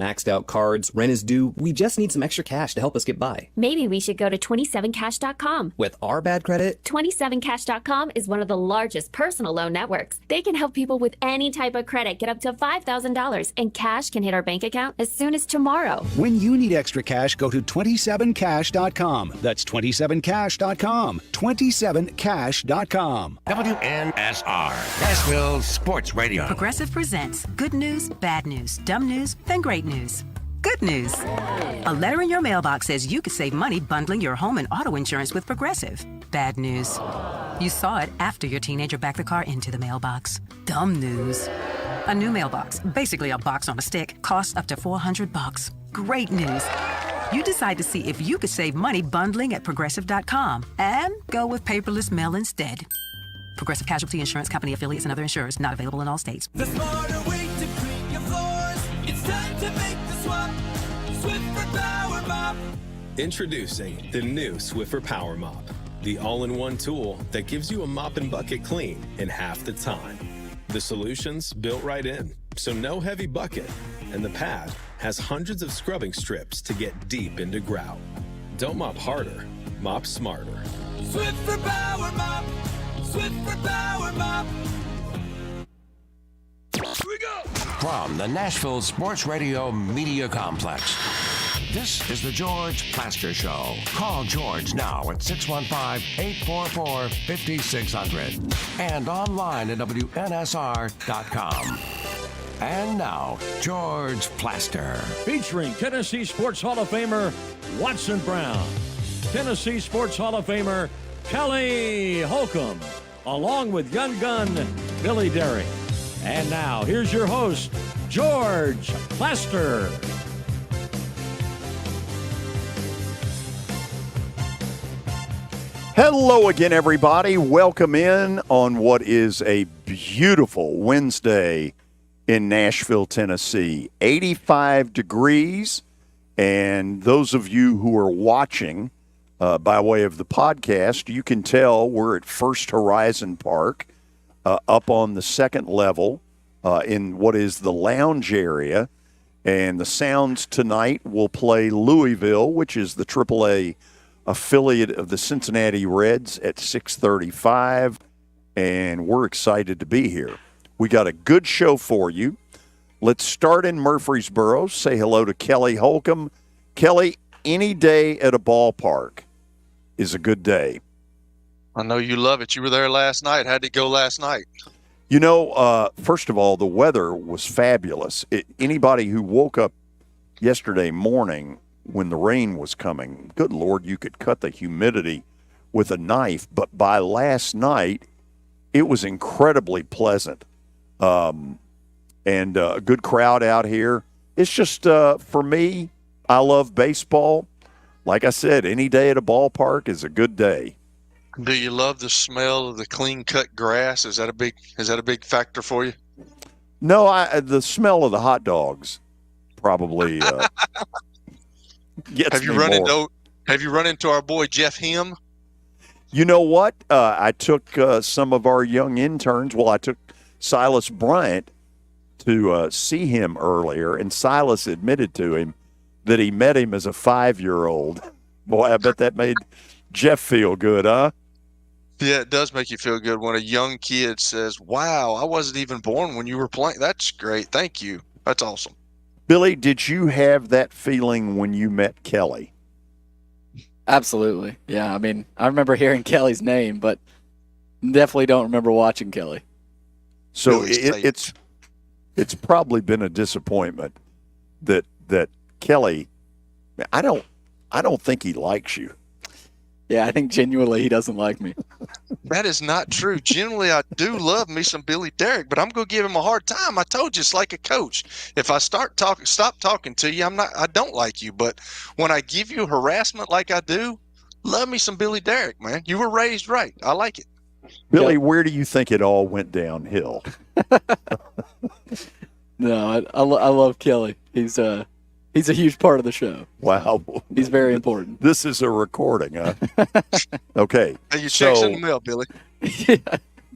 Maxed out cards, rent is due, we just need some extra cash to help us get by. Maybe we should go to 27cash.com. With our bad credit, 27cash.com is one of the largest personal loan networks. They can help people with any type of credit get up to $5,000, and cash can hit our bank account as soon as tomorrow. When you need extra cash, go to 27cash.com. That's 27cash.com. 27cash.com. WNSR, Nashville Sports Radio. Progressive presents good news, bad news, dumb news, then great news. Good news. A letter in your mailbox says you could save money bundling your home and auto insurance with Progressive. Bad news. You saw it after your teenager backed the car into the mailbox. Dumb news. A new mailbox, basically a box on a stick, costs up to $400. Great news. You decide to see if you could save money bundling at Progressive.com and go with paperless mail instead. Progressive Casualty Insurance Company affiliates and other insurers not available in all states. The smarter way to clean your floors. It's time to make the swap. Swiffer Power Mop. Introducing the new Swiffer Power Mop, the all-in-one tool that gives you a mop and bucket clean in half the time. The solution's built right in, so no heavy bucket, and the pad has hundreds of scrubbing strips to get deep into grout. Don't mop harder, mop smarter. Swiffer Power Mop. Swiffer Power Mop. Here we go. From the Nashville Sports Radio Media Complex, this is the George Plaster Show. Call George now at 615-844-5600 and online at WNSR.com. And now, George Plaster. Featuring Tennessee Sports Hall of Famer Watson Brown, Tennessee Sports Hall of Famer Kelly Holcomb, along with Young Gun Billy Derrick. And now, here's your host, George Plaster. Hello again, everybody. Welcome in on what is a beautiful Wednesday in Nashville, Tennessee. 85 degrees, and those of you who are watching by way of the podcast, you can tell we're at First Horizon Park, up on the second level in what is the lounge area. And the Sounds tonight will play Louisville, which is the AAA affiliate of the Cincinnati Reds, at 6:35. And we're excited to be here. We got a good show for you. Let's start in Murfreesboro. Say hello to Kelly Holcomb. Kelly, any day at a ballpark is a good day. I know you love it. You were there last night. How'd it go last night? You know, first of all, the weather was fabulous. Anybody who woke up yesterday morning when the rain was coming, good Lord, you could cut the humidity with a knife. But by last night, it was incredibly pleasant. And a good crowd out here. It's just, for me, I love baseball. Like I said, any day at a ballpark is a good day. Do you love the smell of the clean-cut grass? Is that a big factor for you? No, the smell of the hot dogs probably gets Have you run into our boy Jeff Him? You know what? I took some of our young interns. Well, I took Silas Bryant to see him earlier, and Silas admitted to him that he met him as a 5-year-old. Boy, I bet that made Jeff feel good, huh? Yeah, it does make you feel good when a young kid says, wow, I wasn't even born when you were playing. That's great. Thank you. That's awesome. Billy, did you have that feeling when you met Kelly? Absolutely. Yeah, I mean, I remember hearing Kelly's name, but definitely don't remember watching Kelly. So it's probably been a disappointment that Kelly, I don't think he likes you. Yeah, I think genuinely he doesn't like me. That is not true. Generally, I do love me some Billy Derrick, but I'm going to give him a hard time. I told you, it's like a coach. If I stop talking to you, I don't like you. But when I give you harassment like I do, love me some Billy Derrick, man. You were raised right. I like it. Billy, where do you think it all went downhill? No, I love Kelly. He's a huge part of the show. Wow. He's very important. This is a recording, huh? Okay. Hey, your check's in the mail, Billy. Yeah.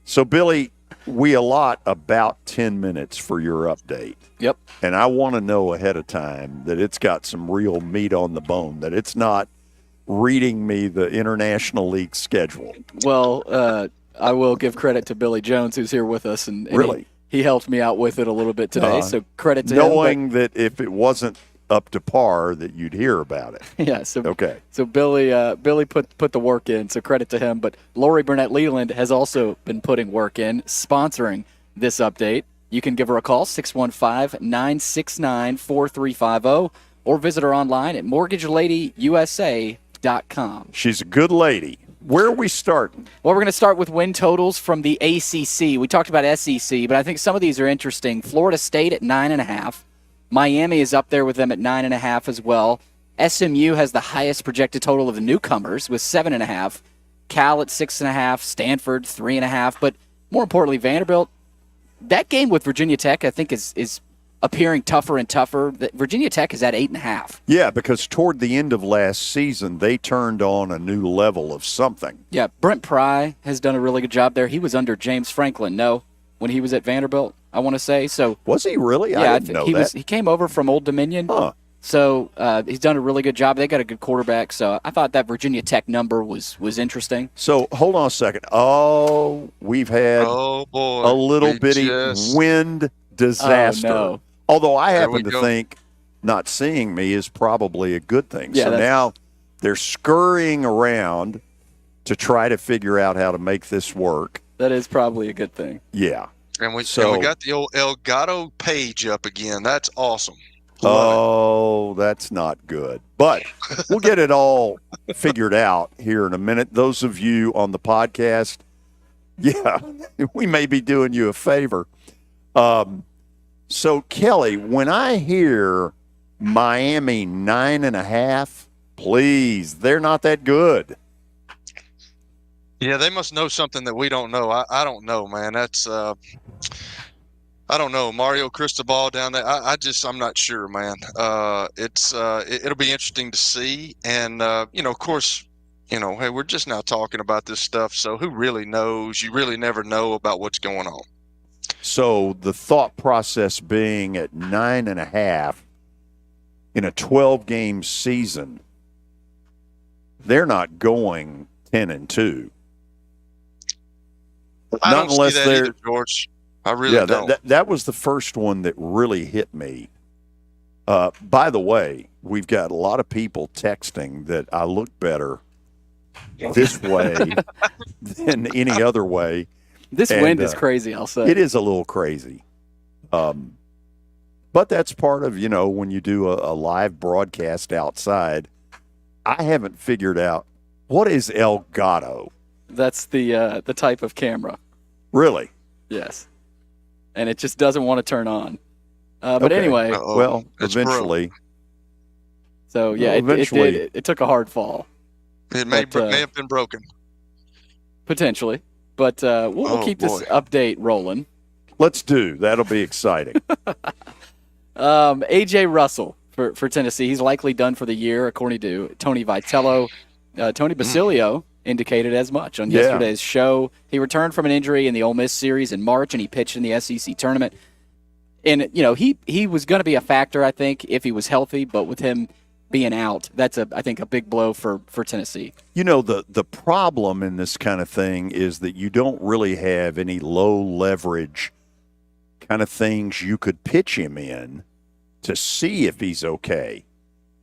So, Billy, we allot about 10 minutes for your update. Yep. And I want to know ahead of time that it's got some real meat on the bone, that it's not reading me the International League schedule. Well, I will give credit to Billy Jones, who's here with us, and really, he helped me out with it a little bit today. So credit to him. Knowing that if it wasn't up to par, that you'd hear about it. Yeah. So okay. So Billy put the work in. So credit to him. But Lori Burnett Leland has also been putting work in, sponsoring this update. You can give her a call, 615-969-4350, or visit her online at mortgageladyyusa.com. She's a good lady. Where are we starting? Well, we're going to start with win totals from the ACC. We talked about SEC, but I think some of these are interesting. Florida State at 9.5. Miami is up there with them at 9.5 as well. SMU has the highest projected total of the newcomers with 7.5. Cal at 6.5. Stanford 3.5. But more importantly, Vanderbilt, that game with Virginia Tech, I think, is appearing tougher and tougher. Virginia Tech is at 8.5. Yeah, because toward the end of last season, they turned on a new level of something. Yeah, Brent Pry has done a really good job there. He was under James Franklin, when he was at Vanderbilt, I want to say. So was he really? Yeah, I didn't know that. He came over from Old Dominion. Huh. So he's done a really good job. They got a good quarterback. So I thought that Virginia Tech number was interesting. So hold on a second. Oh, we've had a little bitty wind disaster. Oh, no. Although I happen to think not seeing me is probably a good thing. Yeah, so now they're scurrying around to try to figure out how to make this work. That is probably a good thing. Yeah. And we got the old Elgato page up again. That's awesome. Oh, that's not good. But we'll get it all figured out here in a minute. Those of you on the podcast, yeah, we may be doing you a favor. So, Kelly, when I hear Miami 9.5, please, they're not that good. Yeah, they must know something that we don't know. I don't know, man. That's I don't know. Mario Cristobal down there. I'm not sure, man. It'll be interesting to see. And of course, hey, we're just now talking about this stuff. So who really knows? You really never know about what's going on. So the thought process being at 9.5 in a 12-game season, they're not going 10-2. I don't see that either, George. I really don't. That was the first one that really hit me. By the way, we've got a lot of people texting that I look better this way than any other way. This wind is crazy, I'll say. It is a little crazy. But that's part of, when you do a live broadcast outside. I haven't figured out, what is Elgato? That's the type of camera. Really? Yes. And it just doesn't want to turn on. But anyway. Well, eventually. So, yeah, it took a hard fall. It may have been broken. Potentially. But we'll keep this update rolling. Let's do. That'll be exciting. A.J. Russell for Tennessee. He's likely done for the year, according to Tony Vitello. Tony Basilio indicated as much on yesterday's show. He returned from an injury in the Ole Miss series in March, and he pitched in the SEC tournament. And, he was going to be a factor, I think, if he was healthy, but with him being out, that's, I think, a big blow for Tennessee. The problem in this kind of thing is that you don't really have any low-leverage kind of things you could pitch him in to see if he's okay.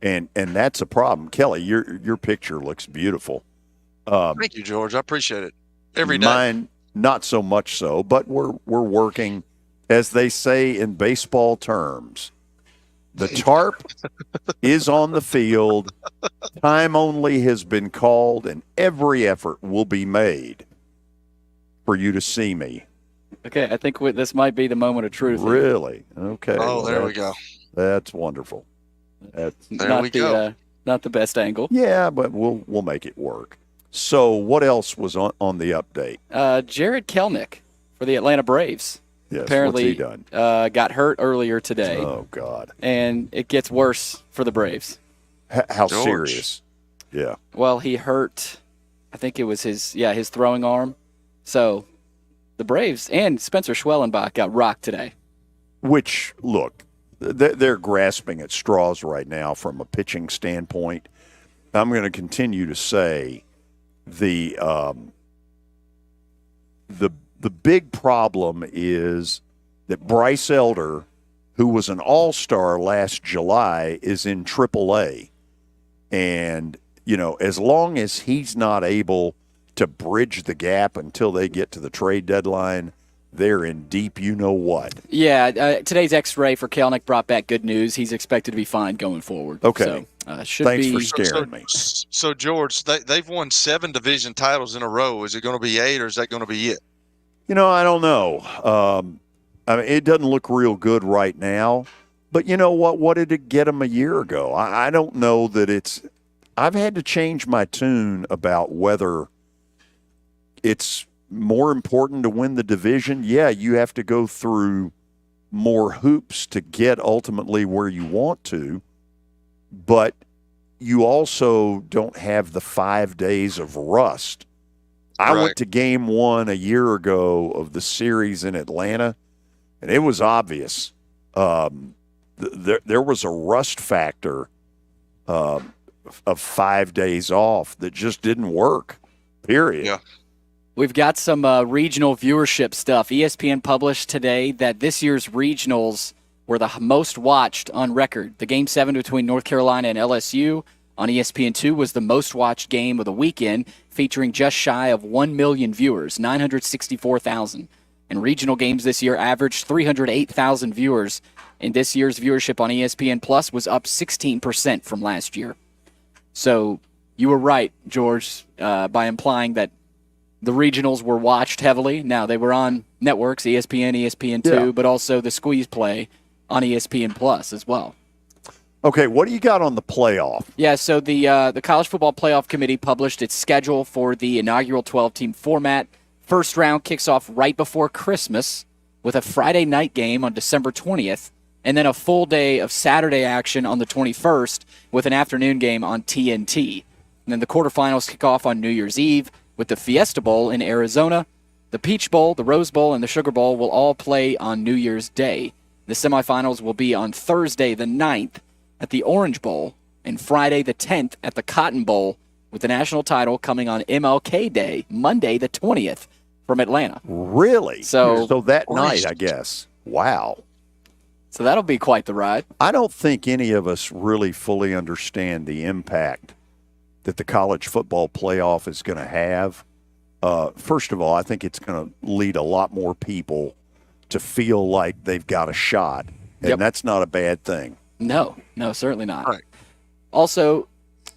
And that's a problem. Kelly, your picture looks beautiful. Thank you, George. I appreciate it. Every day. Mine, not so much so, but we're working, as they say in baseball terms. The tarp is on the field. Time only has been called, and every effort will be made for you to see me. Okay, I think this might be the moment of truth. Really? Okay. Oh, there we go. That's wonderful. There we go. Not the best angle. Yeah, but we'll make it work. So what else was on the update? Jared Kelnick for the Atlanta Braves. Yes, apparently what's he done? Got hurt earlier today. Oh, God. And it gets worse for the Braves. How serious? Yeah. Well, he hurt, I think it was his throwing arm. So The Braves and Spencer Schwellenbach got rocked today. Which, look, they're grasping at straws right now from a pitching standpoint. I'm going to continue to say the big problem is that Bryce Elder, who was an all-star last July, is in AAA. And, as long as he's not able to bridge the gap until they get to the trade deadline, they're in deep you-know-what. Yeah, today's X-ray for Kelnick brought back good news. He's expected to be fine going forward. Okay. So, Thanks for scaring me. So, George, they've won 7 division titles in a row. Is it going to be 8, or is that going to be it? I don't know. It doesn't look real good right now. But you know what? What did it get them a year ago? I don't know that it's – I've had to change my tune about whether it's more important to win the division. Yeah, you have to go through more hoops to get ultimately where you want to. But you also don't have the 5 days of rust. I went to game 1 a year ago of the series in Atlanta, and it was obvious. There was a rust factor of 5 days off that just didn't work, period. Yeah. We've got some regional viewership stuff. ESPN published today that this year's regionals were the most watched on record. The Game 7 between North Carolina and LSU on ESPN2 was the most watched game of the weekend, featuring just shy of 1 million viewers, 964,000. And regional games this year averaged 308,000 viewers, and this year's viewership on ESPN Plus was up 16% from last year. So you were right, George, by implying that the regionals were watched heavily. Now, they were on networks, ESPN, ESPN2, but also the squeeze play on ESPN Plus as well. Okay, what do you got on the playoff? Yeah, so the College Football Playoff Committee published its schedule for the inaugural 12-team format. First round kicks off right before Christmas with a Friday night game on December 20th, and then a full day of Saturday action on the 21st with an afternoon game on TNT. And then the quarterfinals kick off on New Year's Eve with the Fiesta Bowl in Arizona. The Peach Bowl, the Rose Bowl, and the Sugar Bowl will all play on New Year's Day. The semifinals will be on Thursday the 9th at the Orange Bowl and Friday the 10th at the Cotton Bowl, with the national title coming on MLK Day, Monday the 20th from Atlanta. Really? So that night, I guess. Wow. So that'll be quite the ride. I don't think any of us really fully understand the impact that the college football playoff is going to have. First of all, I think it's going to lead a lot more people to feel like they've got a shot, and that's not a bad thing. No, certainly not. Right. Also,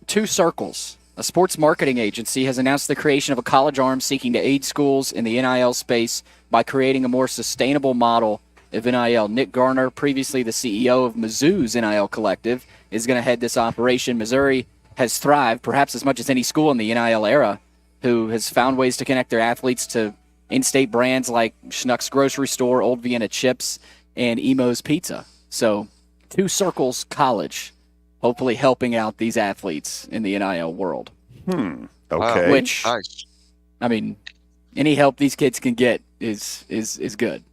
Two Circles, a sports marketing agency, has announced the creation of a college arm seeking to aid schools in the NIL space by creating a more sustainable model of NIL. Nick Garner, previously the CEO of Mizzou's NIL Collective, is going to head this operation. Missouri has thrived, perhaps as much as any school in the NIL era, who has found ways to connect their athletes to in-state brands like Schnucks Grocery Store, Old Vienna Chips, and Emo's Pizza. So, Two Circles College, hopefully helping out these athletes in the NIL world. Okay. Which, Nice. I mean, any help these kids can get is good.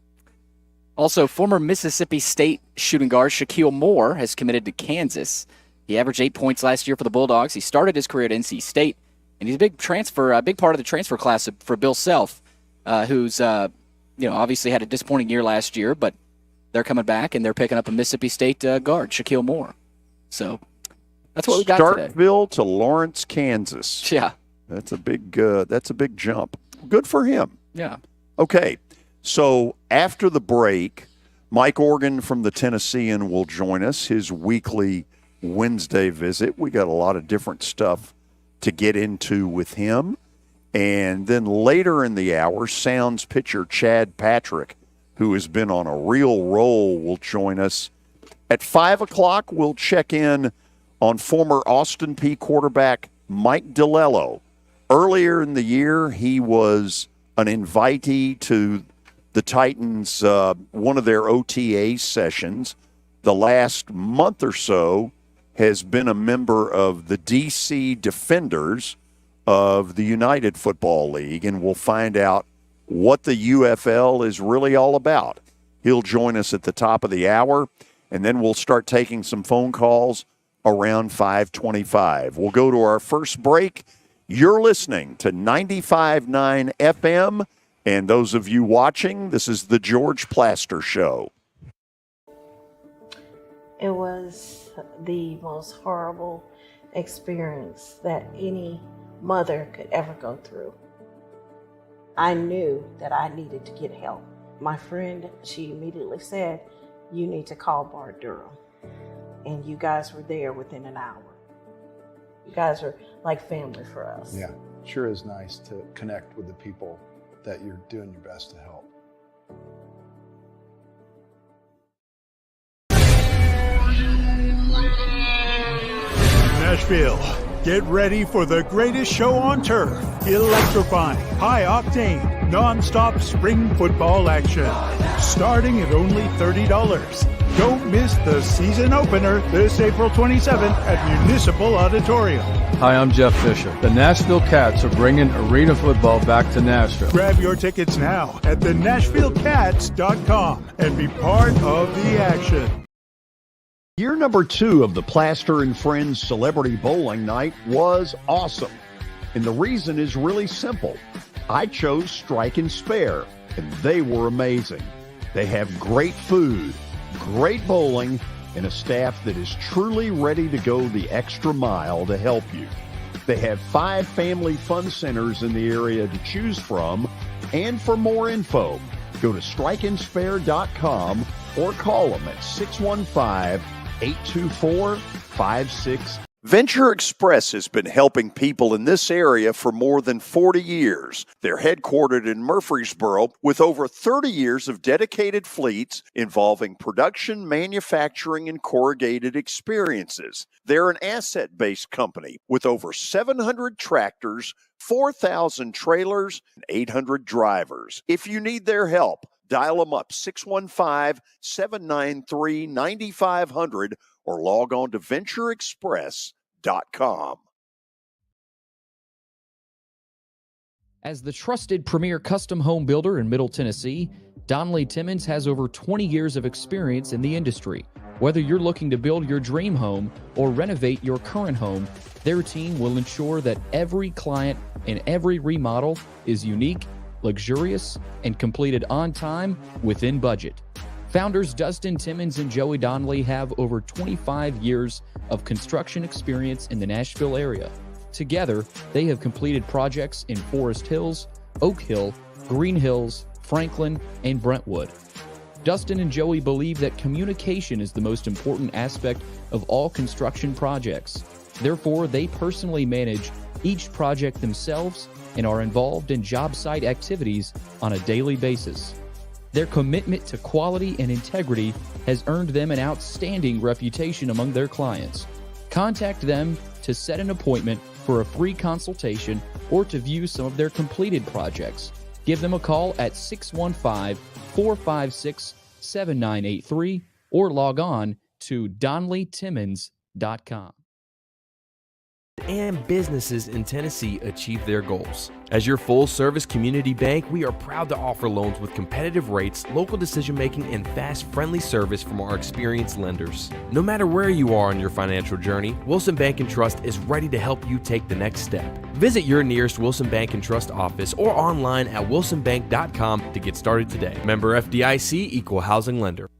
Also, former Mississippi State shooting guard Shaquille Moore has committed to Kansas. He averaged 8 points last year for the Bulldogs. He started his career at NC State, and he's a big part of the transfer class for Bill Self, who's obviously had a disappointing year last year, but they're coming back and they're picking up a Mississippi State guard, Shaquille Moore. So that's what we got today. Starkville to Lawrence, Kansas. Yeah, that's a big jump. Good for him. Yeah. Okay, so after the break, Mike Organ from the Tennessean will join us, his weekly Wednesday visit. We got a lot of different stuff to get into with him. And then later in the hour, Sounds pitcher Chad Patrick, who has been on a real roll, will join us. At 5 o'clock, we'll check in on former Austin Peay quarterback Mike DiLiello. Earlier in the year, he was an invitee to the Titans, one of their OTA sessions. The last month or so has been a member of the D.C. Defenders of the United Football League, and we'll find out what the UFL is really all about. He'll join us at the top of the hour, and then we'll start taking some phone calls around 5:25. We'll go to our first break. You're listening to 95.9 FM, and those of you watching, this is the George Plaster Show. It was the most horrible experience that any mother could ever go through. I knew that I needed to get help. My friend, she immediately said, "You need to call Bart Durham." And you guys were there within an hour. You guys are like family for us. Yeah, sure is nice to connect with the people that you're doing your best to help. Nashville, get ready for the greatest show on turf. Electrifying, high-octane, non-stop spring football action. Starting at only $30. Don't miss the season opener this April 27th at Municipal Auditorium. Hi, I'm Jeff Fisher. The Nashville Cats are bringing arena football back to Nashville. Grab your tickets now at thenashvillecats.com and be part of the action. Year number 2 of the Plaster and Friends Celebrity Bowling Night was awesome. And the reason is really simple. I chose Strike and Spare, and they were amazing. They have great food, great bowling, and a staff that is truly ready to go the extra mile to help you. They have 5 family fun centers in the area to choose from. And for more info, go to strikeandspare.com or call them at 615-824-56. Venture Express has been helping people in this area for more than 40 years. They're headquartered in Murfreesboro with over 30 years of dedicated fleets involving production, manufacturing, and corrugated experiences. They're an asset-based company with over 700 tractors, 4,000 trailers, and 800 drivers. If you need their help, dial them up 615-793-9500 or log on to ventureexpress.com. As the trusted premier custom home builder in Middle Tennessee, Donnelly Timmons has over 20 years of experience in the industry. Whether you're looking to build your dream home or renovate your current home, their team will ensure that every client and every remodel is unique, luxurious, and completed on time within budget. Founders Dustin Timmons and Joey Donnelly have over 25 years of construction experience in the Nashville area. Together, they have completed projects in Forest Hills, Oak Hill, Green Hills, Franklin, and Brentwood. Dustin and Joey believe that communication is the most important aspect of all construction projects. Therefore, they personally manage each project themselves and are involved in job site activities on a daily basis. Their commitment to quality and integrity has earned them an outstanding reputation among their clients. Contact them to set an appointment for a free consultation or to view some of their completed projects. Give them a call at 615-456-7983 or log on to DonnellyTimmons.com. And businesses in Tennessee achieve their goals. As your full-service community bank, we are proud to offer loans with competitive rates, local decision-making, and fast, friendly service from our experienced lenders. No matter where you are on your financial journey, Wilson Bank & Trust is ready to help you take the next step. Visit your nearest Wilson Bank & Trust office or online at wilsonbank.com to get started today. Member FDIC, Equal Housing Lender.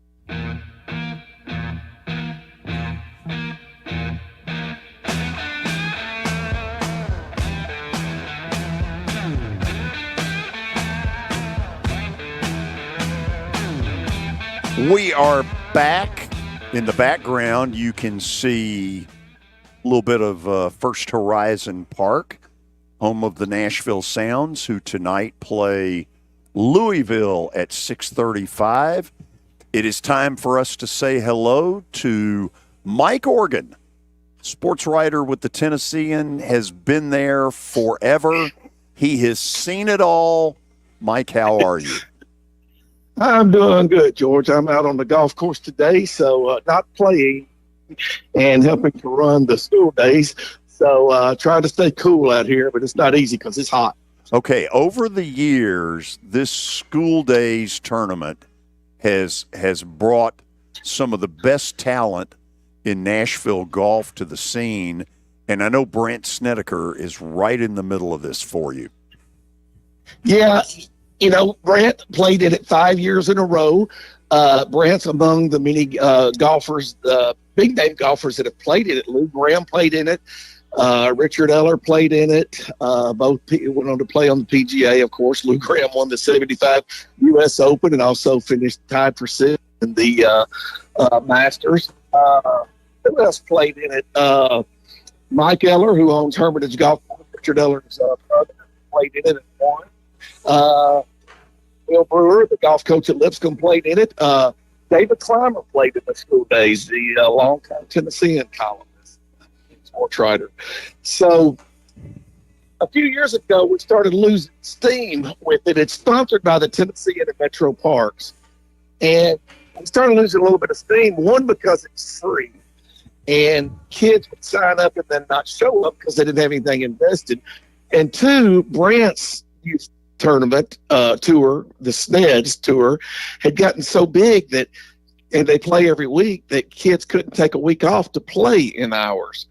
We are back. In the background, you can see a little bit of First Horizon Park, home of the Nashville Sounds, who tonight play Louisville at 6:35. It is time for us to say hello to Mike Organ, sports writer with the Tennessean, has been there forever. He has seen it all. Mike, how are you? I'm doing good, George. I'm out on the golf course today, so not playing and helping to run the school days. So trying to stay cool out here, but it's not easy because it's hot. Okay, over the years, this school days tournament has brought some of the best talent in Nashville golf to the scene, and I know Brant Snedeker is right in the middle of this for you. Yeah, Brant played in it 5 years in a row. Brant's among the many golfers, big name golfers that have played in it. Lou Graham played in it. Richard Eller played in it. Both went on to play on the PGA, of course. Lou Graham won the 75 U.S. Open and also finished tied for sixth in the Masters. Who else played in it? Mike Eller, who owns Hermitage Golf Club. Richard Eller's brother played in it and won. Bill Brewer, the golf coach at Lipscomb, played in it. David Clymer played in the school days, the longtime Tennessean columnist, sports writer. So a few years ago, we started losing steam with it. It's sponsored by the Tennessean and Metro Parks. And we started losing a little bit of steam, one, because it's free. And kids would sign up and then not show up because they didn't have anything invested. And two, Brant's youth tournament tour, the SNEDS tour, had gotten so big that, and they play every week, that kids couldn't take a week off to play in ours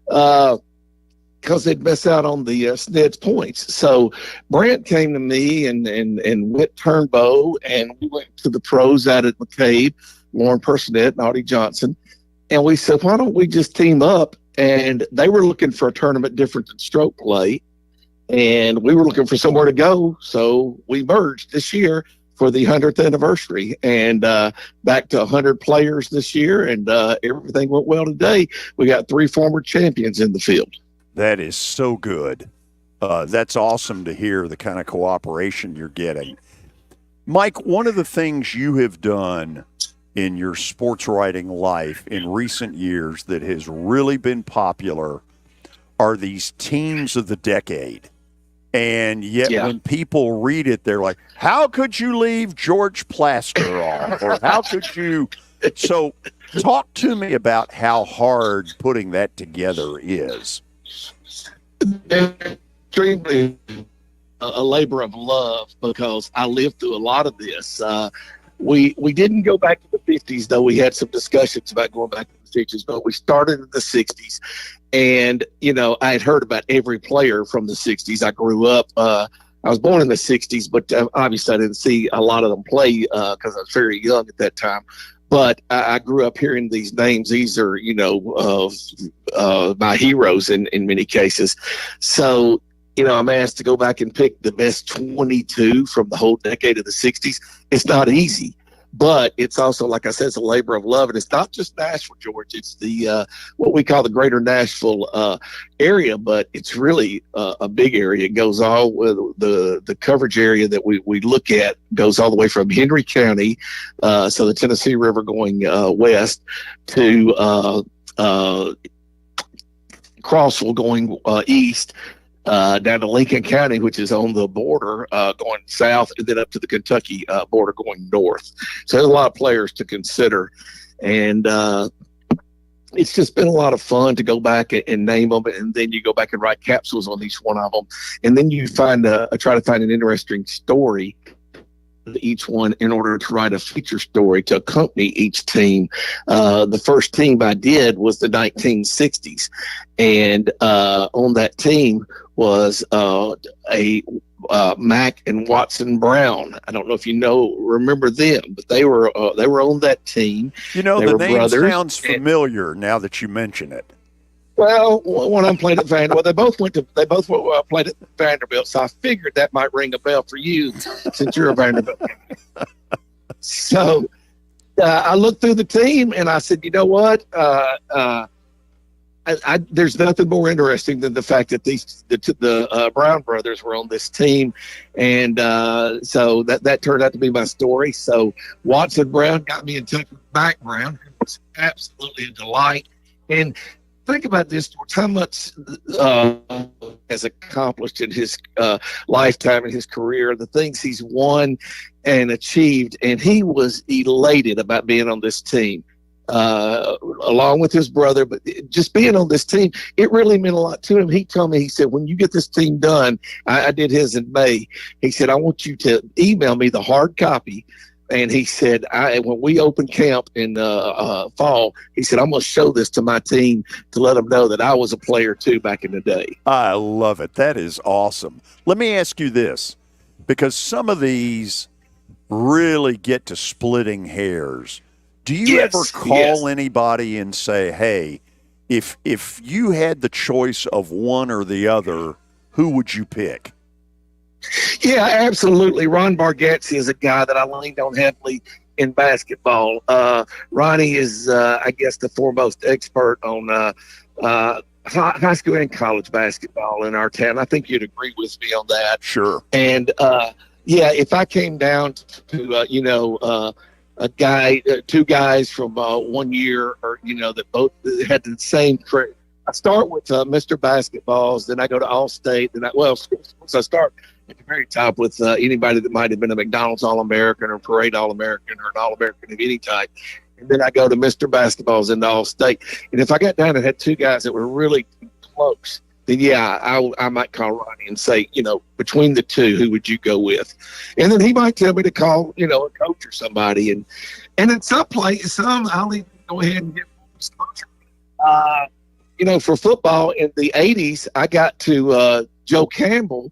because they'd miss out on the SNEDS points. So Brant came to me and went Turnbow, and we went to the pros out at McCabe, Lauren Personette and Audie Johnson, and we said, why don't we just team up? And they were looking for a tournament different than stroke play, and we were looking for somewhere to go, so we merged this year for the 100th anniversary, and back to 100 players this year, and everything went well today. We got 3 former champions in the field. That is so good. That's awesome to hear, the kind of cooperation you're getting. Mike, one of the things you have done in your sports writing life in recent years that has really been popular are these teams of the decade. And yet when people read it, they're like, how could you leave George Plaster off? Or how could you? So talk to me about how hard putting that together is. Extremely a labor of love, because I lived through a lot of this. We didn't go back to the 50s, though. We had some discussions about going back to the 50s, but we started in the 60s. And, I had heard about every player from the 60s. I grew up, I was born in the 60s, but obviously I didn't see a lot of them play because I was very young at that time. But I grew up hearing these names. These are, my heroes in many cases. So, I'm asked to go back and pick the best 22 from the whole decade of the 60s. It's not easy, but it's also, like I said, it's a labor of love. And it's not just Nashville, George. It's the what we call the greater Nashville area, but it's really a big area. It goes all with the coverage area that we look at goes all the way from Henry County, so the Tennessee River going west, to Crossville going east, down to Lincoln County, which is on the border going south, and then up to the Kentucky border going north. So there's a lot of players to consider. And it's just been a lot of fun to go back and name them, and then you go back and write capsules on each one of them. And then you try to find an interesting story each one in order to write a feature story to accompany each team. The first team I did was the 1960s, and on that team was a Mack and Watson Brown. I don't know if remember them, but they were on that team. The name sounds familiar now that you mention it. Well, one of them played at Vanderbilt. They both played at Vanderbilt, so I figured that might ring a bell for you since you're a Vanderbilt. So I looked through the team and I said, you know what? There's nothing more interesting than the fact that the Brown brothers were on this team, and so that turned out to be my story. So Watson Brown got me in touch with Mack Brown, who was absolutely a delight. And think about this, George, how much has accomplished in his lifetime and his career, the things he's won and achieved, and he was elated about being on this team. along with his brother. But just being on this team, it really meant a lot to him. He told me, he said, when you get this team done, I did his in May. He said, I want you to email me the hard copy. And he said, when we open camp in fall, he said, I'm going to show this to my team to let them know that I was a player too back in the day. I love it. That is awesome. Let me ask you this, because some of these really get to splitting hairs. Do you ever call anybody and say, hey, if you had the choice of one or the other, who would you pick? Yeah, absolutely. Ron Bargatze is a guy that I leaned on heavily in basketball. Ronnie is, I guess, the foremost expert on high school and college basketball in our town. I think you'd agree with me on that. Sure. And, if I came down to, a guy, two guys from 1 year, or, that both had the same credit. I start with Mr. Basketballs, then I go to All-State, I start at the very top with anybody that might have been a McDonald's All-American or Parade All-American or an All-American of any type. And then I go to Mr. Basketballs into All-State. And if I got down and had two guys that were really close, then I might call Ronnie and say, between the two, who would you go with? And then he might tell me to call, a coach or somebody. And at some I'll even go ahead and get sponsor. For football in the 80s, I got to Joe Campbell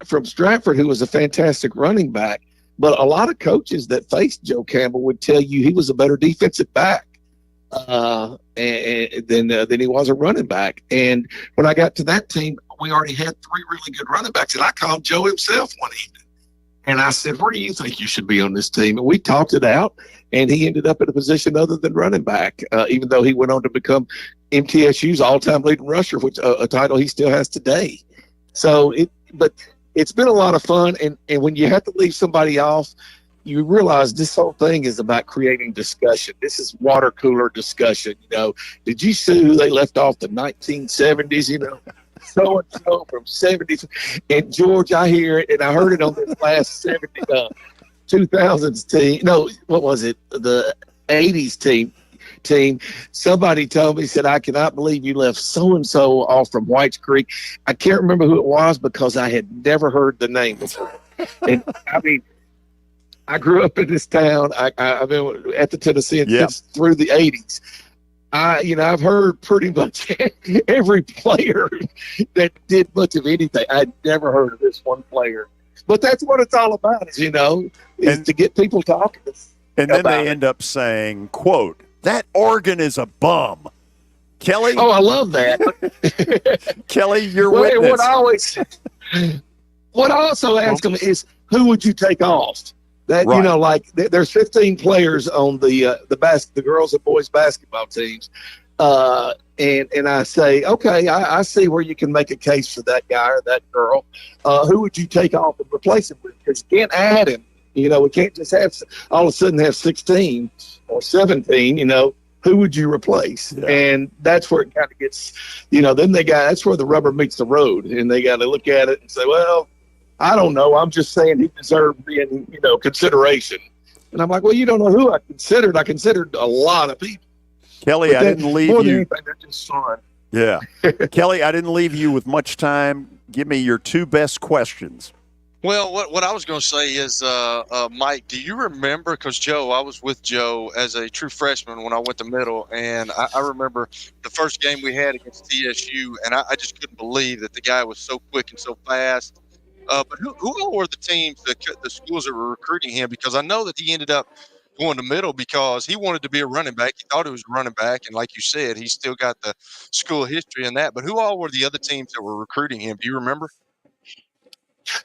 from Stratford, who was a fantastic running back. But a lot of coaches that faced Joe Campbell would tell you he was a better defensive back than he was a running back. And when I got to that team, we already had three really good running backs. And I called Joe himself one evening. And I said, where do you think you should be on this team? And we talked it out. And he ended up in a position other than running back, even though he went on to become MTSU's all-time leading rusher, which a title he still has today. So it's been a lot of fun. And when you have to leave somebody off, you realize this whole thing is about creating discussion. This is water cooler discussion. Did you see who they left off the 1970s? So-and-so from 70s. And George, I hear it, and I heard it on this last 2000s team. No, what was it? The 80s team. Somebody told me, said, I cannot believe you left so-and-so off from Whites Creek. I can't remember who it was because I had never heard the name before. And I grew up in this town. I've been at the Tennesseean through the 80s. I've heard pretty much every player that did much of anything. I'd never heard of this one player. But that's what it's all about, is to get people talking. And then they end up saying, quote, that organ is a bum. Kelly? Oh, I love that. Kelly, your witness. What I also ask them is, who would you take off? That right. There's 15 players on the girls and boys basketball teams, and I say, okay, I see where you can make a case for that guy or that girl. Who would you take off and replace him with? Because you can't add him. We can't just have all of a sudden have 16 or 17. Who would you replace? Yeah. And that's where it kind of gets, that's where the rubber meets the road, and they got to look at it and say, well, I don't know. I'm just saying he deserved being, consideration. And I'm like, well, you don't know who I considered. I considered a lot of people. Kelly, I didn't leave more you. Than anything, they're just fun. Yeah. Kelly, I didn't leave you with much time. Give me your two best questions. Well, what I was going to say is, Mike, do you remember, because I was with Joe as a true freshman when I went to middle, and I remember the first game we had against TSU, and I just couldn't believe that the guy was so quick and so fast. But who all were the teams, the schools that were recruiting him? Because I know that he ended up going to middle because he wanted to be a running back. He thought he was a running back. And like you said, he's still got the school history in that. But who all were the other teams that were recruiting him? Do you remember?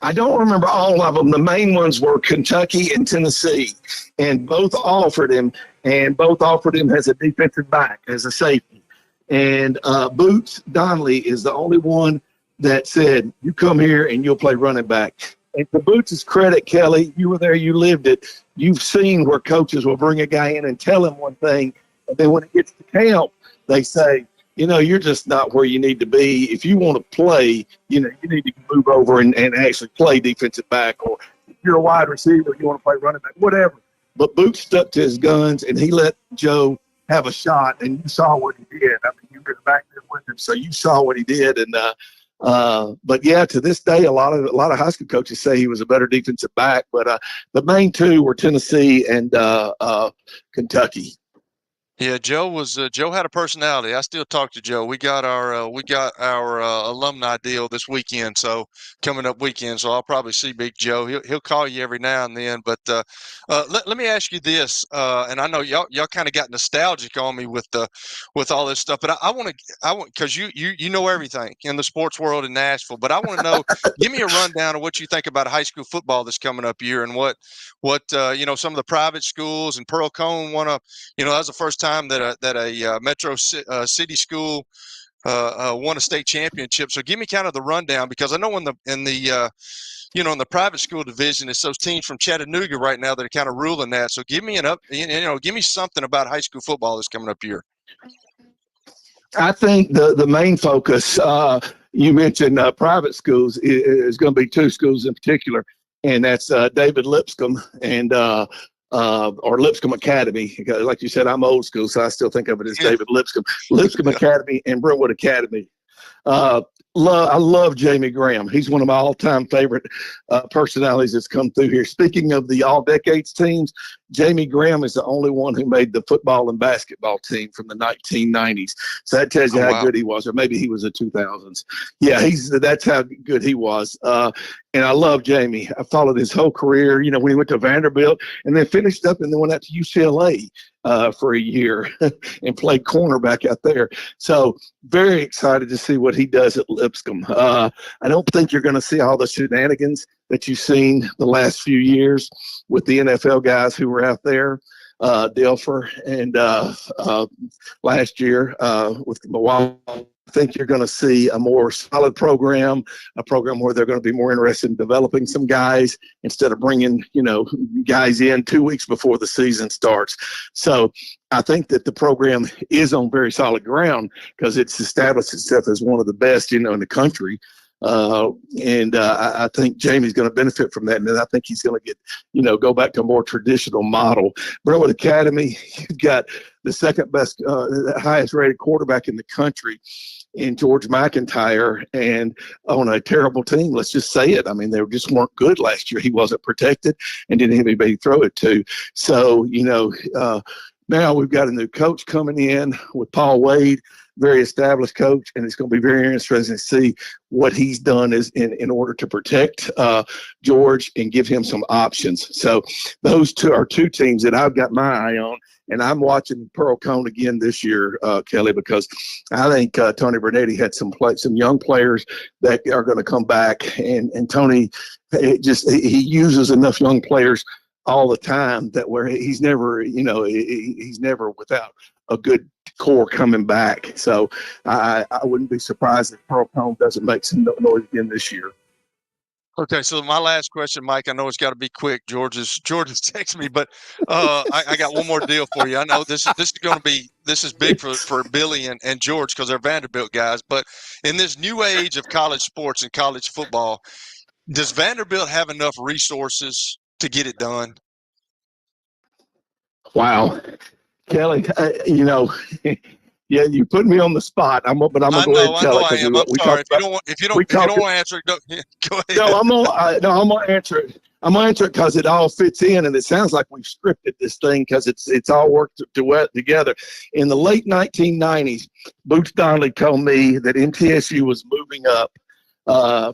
I don't remember all of them. The main ones were Kentucky and Tennessee, and both offered him as a defensive back, as a safety. And Boots Donnelly is the only one that said, you come here and you'll play running back. And to Boots' credit, Kelly, you were there, you lived it. You've seen where coaches will bring a guy in and tell him one thing, and then when it gets to camp, they say, you're just not where you need to be. If you want to play, you need to move over and actually play defensive back, or if you're a wide receiver, you want to play running back, whatever. But Boots stuck to his guns, and he let Joe have a shot, and you saw what he did. I mean, you were back there with him, so you saw what he did. And but yeah, to this day, a lot of high school coaches say he was a better defensive back. But the main two were Tennessee and Kentucky. Yeah, Joe had a personality. I still talk to Joe. We got our alumni deal this weekend, so coming up weekend. So I'll probably see Big Joe. He'll call you every now and then. But let me ask you this, and I know y'all kind of got nostalgic on me with all this stuff. But I want because you know everything in the sports world in Nashville. But I want to know, give me a rundown of what you think about high school football that's coming up here, and what some of the private schools and Pearl Cone want to. That was the first time that a Metro City school won a state championship. So give me kind of the rundown, because I know in the private school division, it's those teams from Chattanooga right now that are kind of ruling that. So give me give me something about high school football that's coming up here. I think the main focus, you mentioned private schools, is going to be two schools in particular, and that's David Lipscomb and or Lipscomb Academy. Like you said, I'm old school, so I still think of it as David Lipscomb. Lipscomb Academy and Brentwood Academy. I love Jamie Graham. He's one of my all-time favorite personalities that's come through here. Speaking of the all-decades teams, Jamie Graham is the only one who made the football and basketball team from the 1990s. So that tells you how good he was, or maybe he was the 2000s. Yeah, that's how good he was. And I love Jamie. I followed his whole career, when he went to Vanderbilt and then finished up and then went out to UCLA for a year and played cornerback out there. So very excited to see what he does at Lipscomb. I don't think you're going to see all the shenanigans that you've seen the last few years with the NFL guys who were out there, Dilfer, and last year with Milwaukee. I think you're going to see a more solid program, a program where they're going to be more interested in developing some guys instead of bringing, guys in 2 weeks before the season starts. So I think that the program is on very solid ground because it's established itself as one of the best, in the country. I think Jamie's going to benefit from that. And then I think he's going to get, go back to a more traditional model. Brentwood Academy, you've got the second best, highest rated quarterback in the country in George McIntyre, and on a terrible team. Let's just say it. I mean, they just weren't good last year. He wasn't protected and didn't have anybody to throw it to. So, now we've got a new coach coming in with Paul Wade, very established coach, and it's going to be very interesting to see what he's done in order to protect George and give him some options. So those are two teams that I've got my eye on, and I'm watching Pearl Cone again this year, Kelly, because I think Tony Bernetti had some young players that are going to come back, and Tony he uses enough young players all the time that where he's never without a good core coming back. So I wouldn't be surprised if Pearl Cone doesn't make some noise again this year. Okay, so my last question, Mike, I know it's got to be quick. George is texting me, but I got one more deal for you. I know this is big for Billy and George because they're Vanderbilt guys. But in this new age of college sports and college football, does Vanderbilt have enough resources to get it done? Wow, Kelly, yeah, you put me on the spot. I'm gonna go ahead and tell it. I am. I'm sorry. If you don't want to answer it, go ahead. No, I'm gonna answer it. I'm gonna answer it because it all fits in, and it sounds like we've scripted this thing because it's all worked together. In the late 1990s, Boots Donnelly told me that MTSU was moving up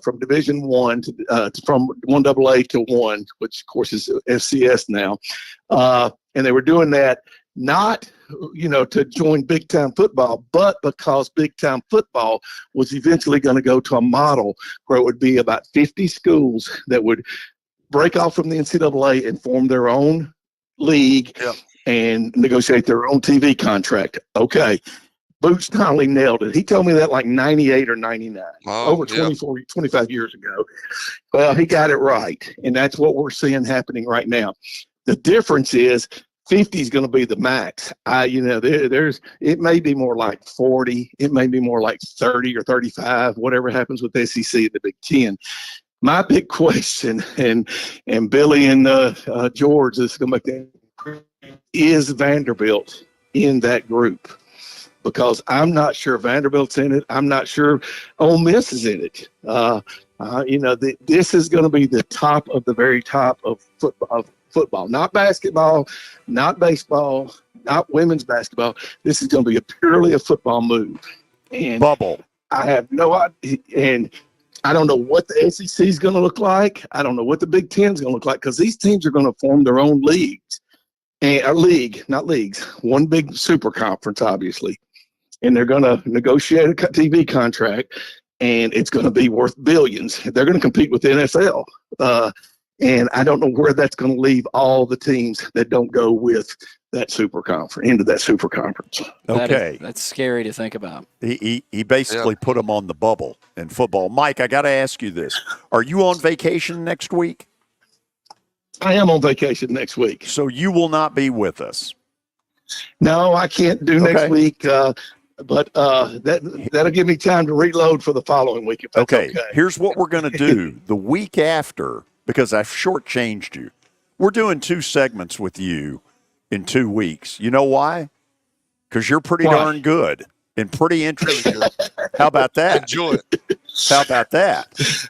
from Division I from 1AA to 1, which of course is FCS now, and they were doing that not to join big time football, but because big time football was eventually going to go to a model where it would be about 50 schools that would break off from the NCAA and form their own league and negotiate their own TV contract. Okay. Boots Donnelly nailed it. He told me that like 98 or 99, over 25 years ago. Well, he got it right. And that's what we're seeing happening right now. The difference is 50 is going to be the max. It may be more like 40. It may be more like 30 or 35, whatever happens with SEC and the Big Ten. My big question, and Billy and George is going to make that, is Vanderbilt in that group, because I'm not sure Vanderbilt's in it. I'm not sure Ole Miss is in it. This is going to be the top of the very top of football, not basketball, not baseball, not women's basketball. This is going to be purely a football move. And bubble. I have no idea. And I don't know what the SEC is going to look like. I don't know what the Big Ten is going to look like, because these teams are going to form their own leagues. And a league, not leagues, one big super conference, obviously. And they're going to negotiate a TV contract, and it's going to be worth billions. They're going to compete with the NFL. And I don't know where that's going to leave all the teams that don't go with that super conference, into that super conference. Okay. That's scary to think about. He basically put them on the bubble in football. Mike, I got to ask you this. Are you on vacation next week? I am on vacation next week. So you will not be with us? No, I can't do next week. But that'll give me time to reload for the following week. If that's okay. Here's what we're going to do. The week after, because I've shortchanged you, we're doing 2 segments with you in 2 weeks. You know why? Because you're pretty darn good and pretty interesting. How about that? Enjoy it. How about that?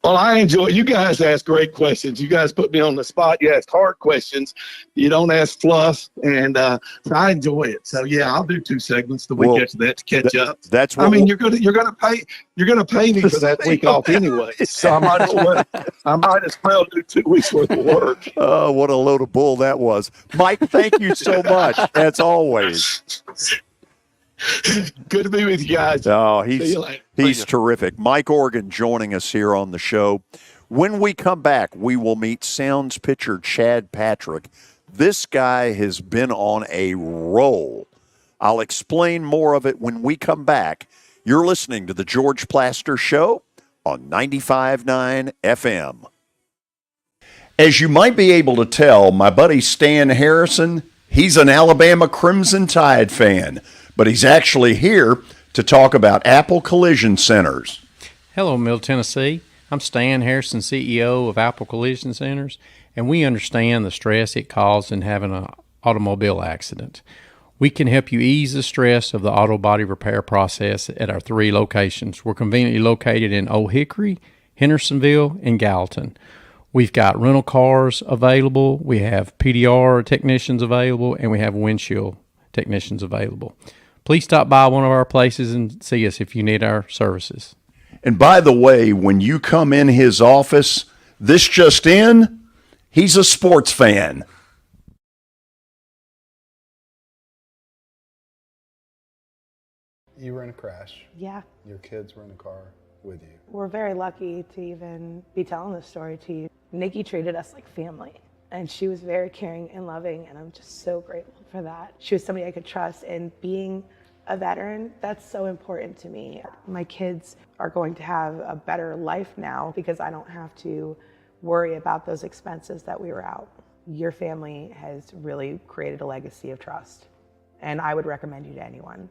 Well, I enjoy it. You guys ask great questions. You guys put me on the spot. You ask hard questions. You don't ask fluff, and so I enjoy it. So yeah, I'll do 2 segments the week after that to catch up. That's what you're gonna pay me for that week off anyway. So I might as well do 2 weeks worth of work. Oh, what a load of bull that was, Mike. Thank you so much, as always. Good to be with you guys. Oh, he's terrific. Mike Organ joining us here on the show. When we come back, we will meet Sounds pitcher Chad Patrick. This guy has been on a roll. I'll explain more of it when we come back. You're listening to the George Plaster Show on 95.9 FM. As you might be able to tell, my buddy Stan Harrison, he's an Alabama Crimson Tide fan. But he's actually here to talk about Apple Collision Centers. Hello, Middle Tennessee. I'm Stan Harrison, CEO of Apple Collision Centers, and we understand the stress it causes in having an automobile accident. We can help you ease the stress of the auto body repair process at our 3 locations. We're conveniently located in Old Hickory, Hendersonville, and Gallatin. We've got rental cars available, we have PDR technicians available, and we have windshield technicians available. Please stop by one of our places and see us if you need our services. And by the way, when you come in his office, this just in, he's a sports fan. You were in a crash. Yeah. Your kids were in the car with you. We're very lucky to even be telling this story to you. Nikki treated us like family. And she was very caring and loving, and I'm just so grateful for that. She was somebody I could trust, and being a veteran, that's so important to me. My kids are going to have a better life now because I don't have to worry about those expenses that we were out. Your family has really created a legacy of trust, and I would recommend you to anyone.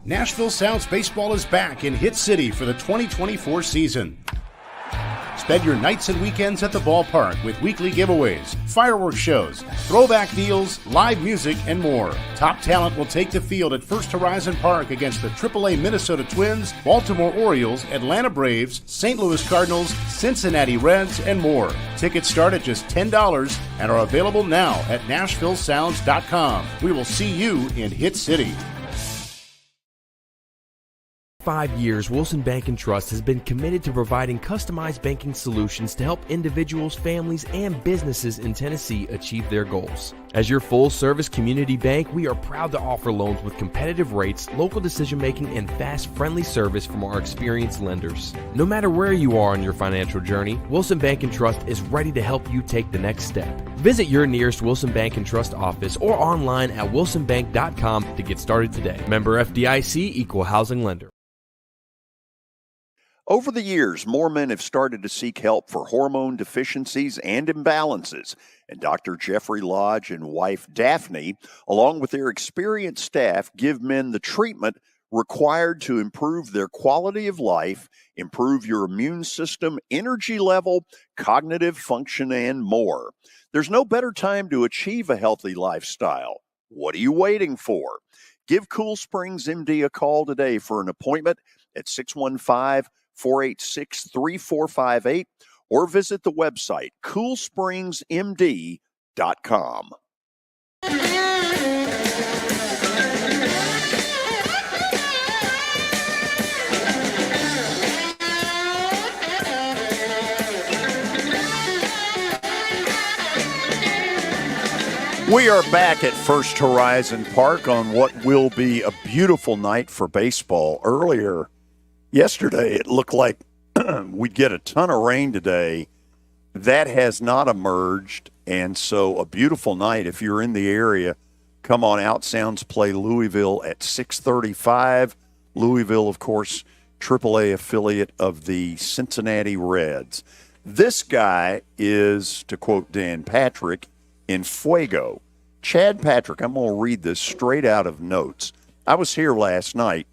Nashville Sounds Baseball is back in Hit City for the 2024 season. Spend your nights and weekends at the ballpark with weekly giveaways, fireworks shows, throwback deals, live music, and more. Top talent will take the field at First Horizon Park against the AAA Minnesota Twins, Baltimore Orioles, Atlanta Braves, St. Louis Cardinals, Cincinnati Reds, and more. Tickets start at just $10 and are available now at NashvilleSounds.com. We will see you in Hit City. 5 years, Wilson Bank & Trust has been committed to providing customized banking solutions to help individuals, families, and businesses in Tennessee achieve their goals. As your full-service community bank, we are proud to offer loans with competitive rates, local decision-making, and fast, friendly service from our experienced lenders. No matter where you are on your financial journey, Wilson Bank & Trust is ready to help you take the next step. Visit your nearest Wilson Bank & Trust office or online at wilsonbank.com to get started today. Member FDIC, Equal Housing Lender. Over the years, more men have started to seek help for hormone deficiencies and imbalances, and Dr. Jeffrey Lodge and wife Daphne, along with their experienced staff, give men the treatment required to improve their quality of life, improve your immune system, energy level, cognitive function, and more. There's no better time to achieve a healthy lifestyle. What are you waiting for? Give Cool Springs MD a call today for an appointment at 615-486-3458 or visit the website coolspringsmd.com. We are back at First Horizon Park on what will be a beautiful night for baseball. Earlier yesterday, it looked like we'd get a ton of rain today. That has not emerged, and so a beautiful night. If you're in the area, come on out. Sounds play Louisville at 6:35. Louisville, of course, AAA affiliate of the Cincinnati Reds. This guy is, to quote Dan Patrick, in fuego. Chad Patrick, I'm going to read this straight out of notes. I was here last night.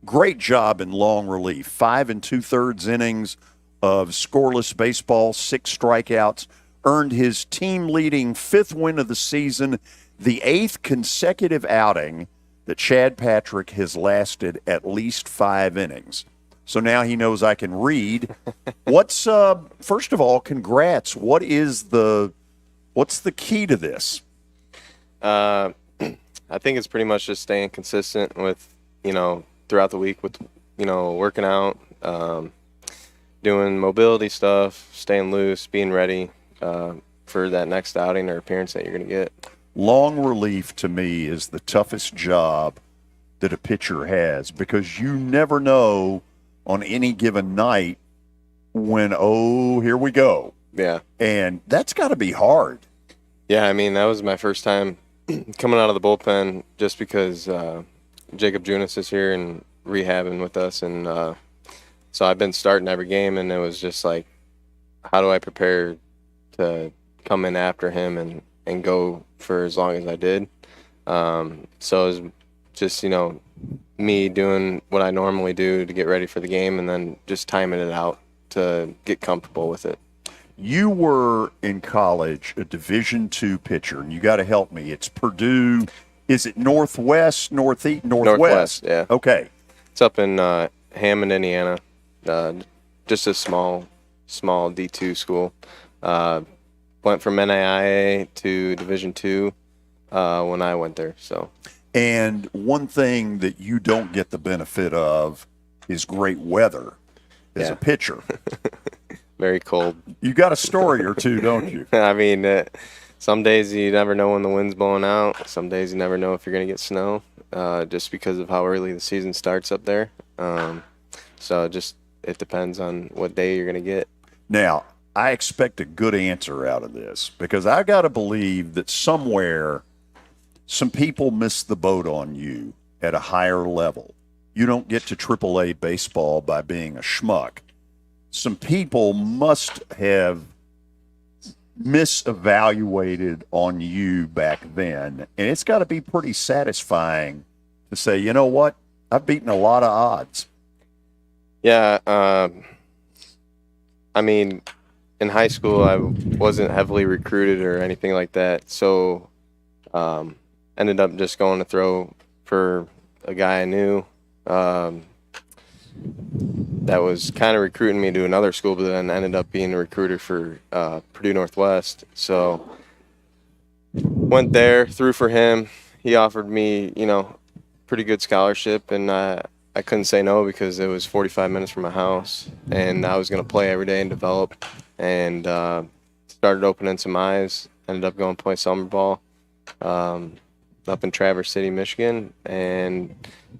Great job in long relief. 5 2/3 innings of scoreless baseball, 6 strikeouts. Earned his team-leading 5th win of the season, the 8th consecutive outing that Chad Patrick has lasted at least 5 innings. So now he knows I can read. What's first of all, congrats. What's the key to this? I think it's pretty much just staying consistent with, throughout the week with, working out, doing mobility stuff, staying loose, being ready for that next outing or appearance that you're going to get. Long relief to me is the toughest job that a pitcher has because you never know on any given night when, here we go. Yeah. And that's got to be hard. Yeah, I mean, that was my first time coming out of the bullpen just because Jacob Junis is here and rehabbing with us. And so I've been starting every game, and it was just like, how do I prepare to come in after him and go for as long as I did? So it was just, me doing what I normally do to get ready for the game and then just timing it out to get comfortable with it. You were in college a Division II pitcher, and you got to help me. It's Purdue. Is it Northwest, Northeast, Northwest? Yeah. Okay. It's up in Hammond, Indiana. Just a small D2 school. Went from NAIA to Division II when I went there. So. And one thing that you don't get the benefit of is great weather as a pitcher. Very cold. You got a story or two, don't you? I mean, some days you never know when the wind's blowing out. Some days you never know if you're going to get snow just because of how early the season starts up there. So it depends on what day you're going to get. Now, I expect a good answer out of this because I got to believe that somewhere some people missed the boat on you at a higher level. You don't get to AAA baseball by being a schmuck. Some people must have misevaluated on you back then, and it's got to be pretty satisfying to say, you know what, I've beaten a lot of odds. Yeah, I mean, in high school I wasn't heavily recruited or anything like that, so ended up just going to throw for a guy I knew that was kind of recruiting me to another school, but then ended up being a recruiter for Purdue Northwest. So went there, threw for him. He offered me, pretty good scholarship, and I couldn't say no because it was 45 minutes from my house, and I was going to play every day and develop, and started opening some eyes. Ended up going to play summer ball up in Traverse City, Michigan, and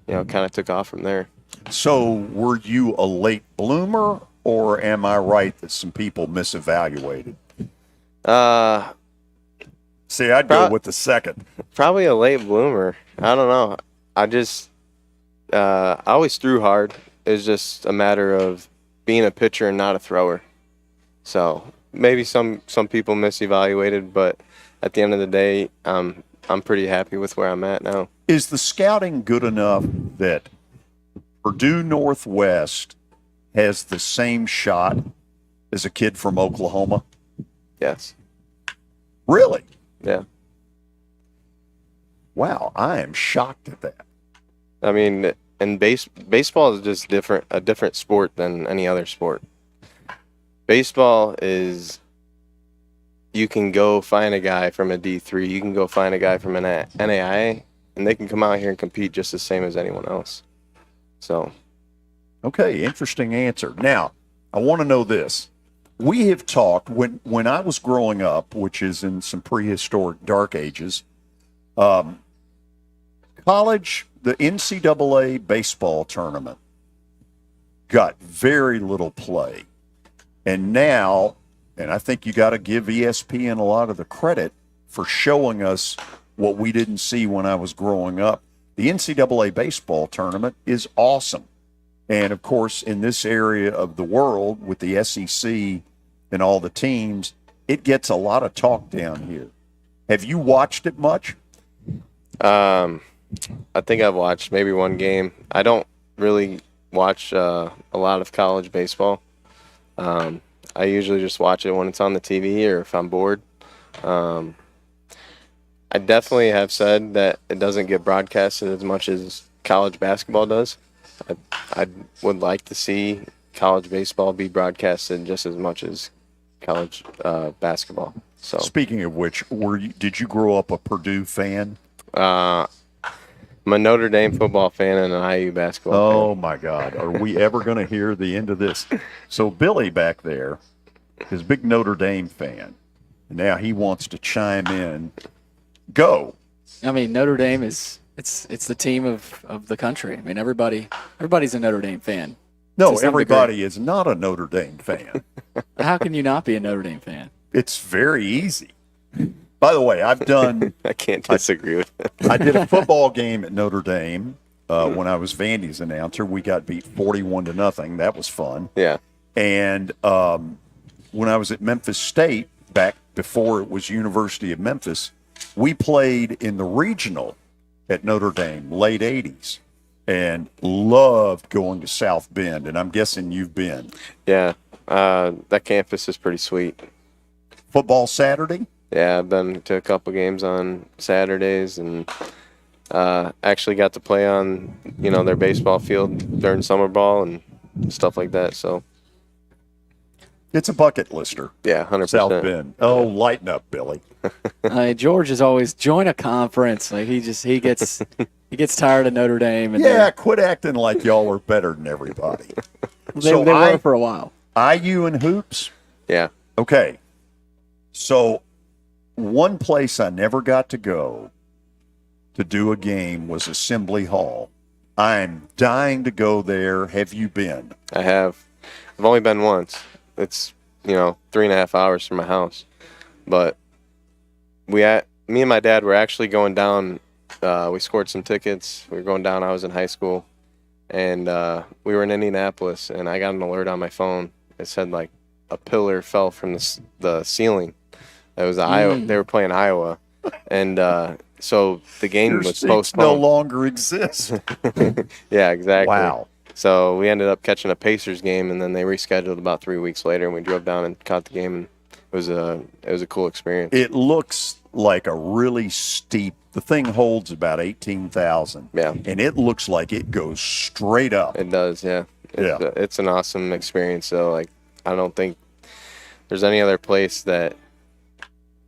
kind of took off from there. So were you a late bloomer, or am I right that some people misevaluated? See, I'd go with the second. Probably a late bloomer. I don't know. I always threw hard. It's just a matter of being a pitcher and not a thrower. So maybe some people misevaluated, but at the end of the day, I'm pretty happy with where I'm at now. Is the scouting good enough that Purdue Northwest has the same shot as a kid from Oklahoma? Yes. Really? Yeah. Wow, I am shocked at that. I mean, and baseball is just a different sport than any other sport. Baseball is, you can go find a guy from a D3, you can go find a guy from an NAIA, and they can come out here and compete just the same as anyone else. So. Okay, interesting answer. Now, I want to know this. We have talked, when I was growing up, which is in some prehistoric dark ages, college, the NCAA baseball tournament got very little play. And now, and I think you got to give ESPN a lot of the credit for showing us what we didn't see when I was growing up. The NCAA baseball tournament is awesome. And, of course, in this area of the world with the SEC and all the teams, it gets a lot of talk down here. Have you watched it much? I think I've watched maybe one game. I don't really watch a lot of college baseball. I usually just watch it when it's on the TV or if I'm bored. I definitely have said that it doesn't get broadcasted as much as college basketball does. I would like to see college baseball be broadcasted just as much as college basketball. So, speaking of which, did you grow up a Purdue fan? I'm a Notre Dame football fan and an IU basketball fan. Oh, my God. Are we ever going to hear the end of this? So Billy back there is a big Notre Dame fan. Now he wants to chime in. Go. I mean, Notre Dame is it's the team of the country. I mean, everybody's a Notre Dame fan. No, everybody is not a Notre Dame fan. How can you not be a Notre Dame fan? It's very easy. By the way, I've done. I can't disagree with that. I did a football game at Notre Dame when I was Vandy's announcer. We got beat 41-0. That was fun. Yeah. And when I was at Memphis State, back before it was University of Memphis, we played in the regional at Notre Dame, late 80s, and loved going to South Bend. And I'm guessing you've been. Yeah. That campus is pretty sweet. Football Saturday? Yeah, I've been to a couple games on Saturdays and actually got to play on, their baseball field during summer ball and stuff like that. So it's a bucket lister. Yeah, 100%. South Bend. Oh, lighten up, Billy. George is always join a conference. Like he gets tired of Notre Dame. And quit acting like y'all are better than everybody. They were for a while. IU and hoops. Yeah. Okay. So one place I never got to go to do a game was Assembly Hall. I'm dying to go there. Have you been? I have. I've only been once. It's, 3.5 hours from my house. But me and my dad were actually going down. We scored some tickets. We were going down. I was in high school. And we were in Indianapolis, and I got an alert on my phone. It said, like, a pillar fell from the ceiling. It was Iowa. They were playing Iowa, and so the game was postponed. No longer exists. Yeah, exactly. Wow. So we ended up catching a Pacers game, and then they rescheduled about 3 weeks later, and we drove down and caught the game, and it was a cool experience. It looks like a really steep. The thing holds about 18,000. Yeah. And it looks like it goes straight up. It does. Yeah. It's an awesome experience. So I don't think there's any other place that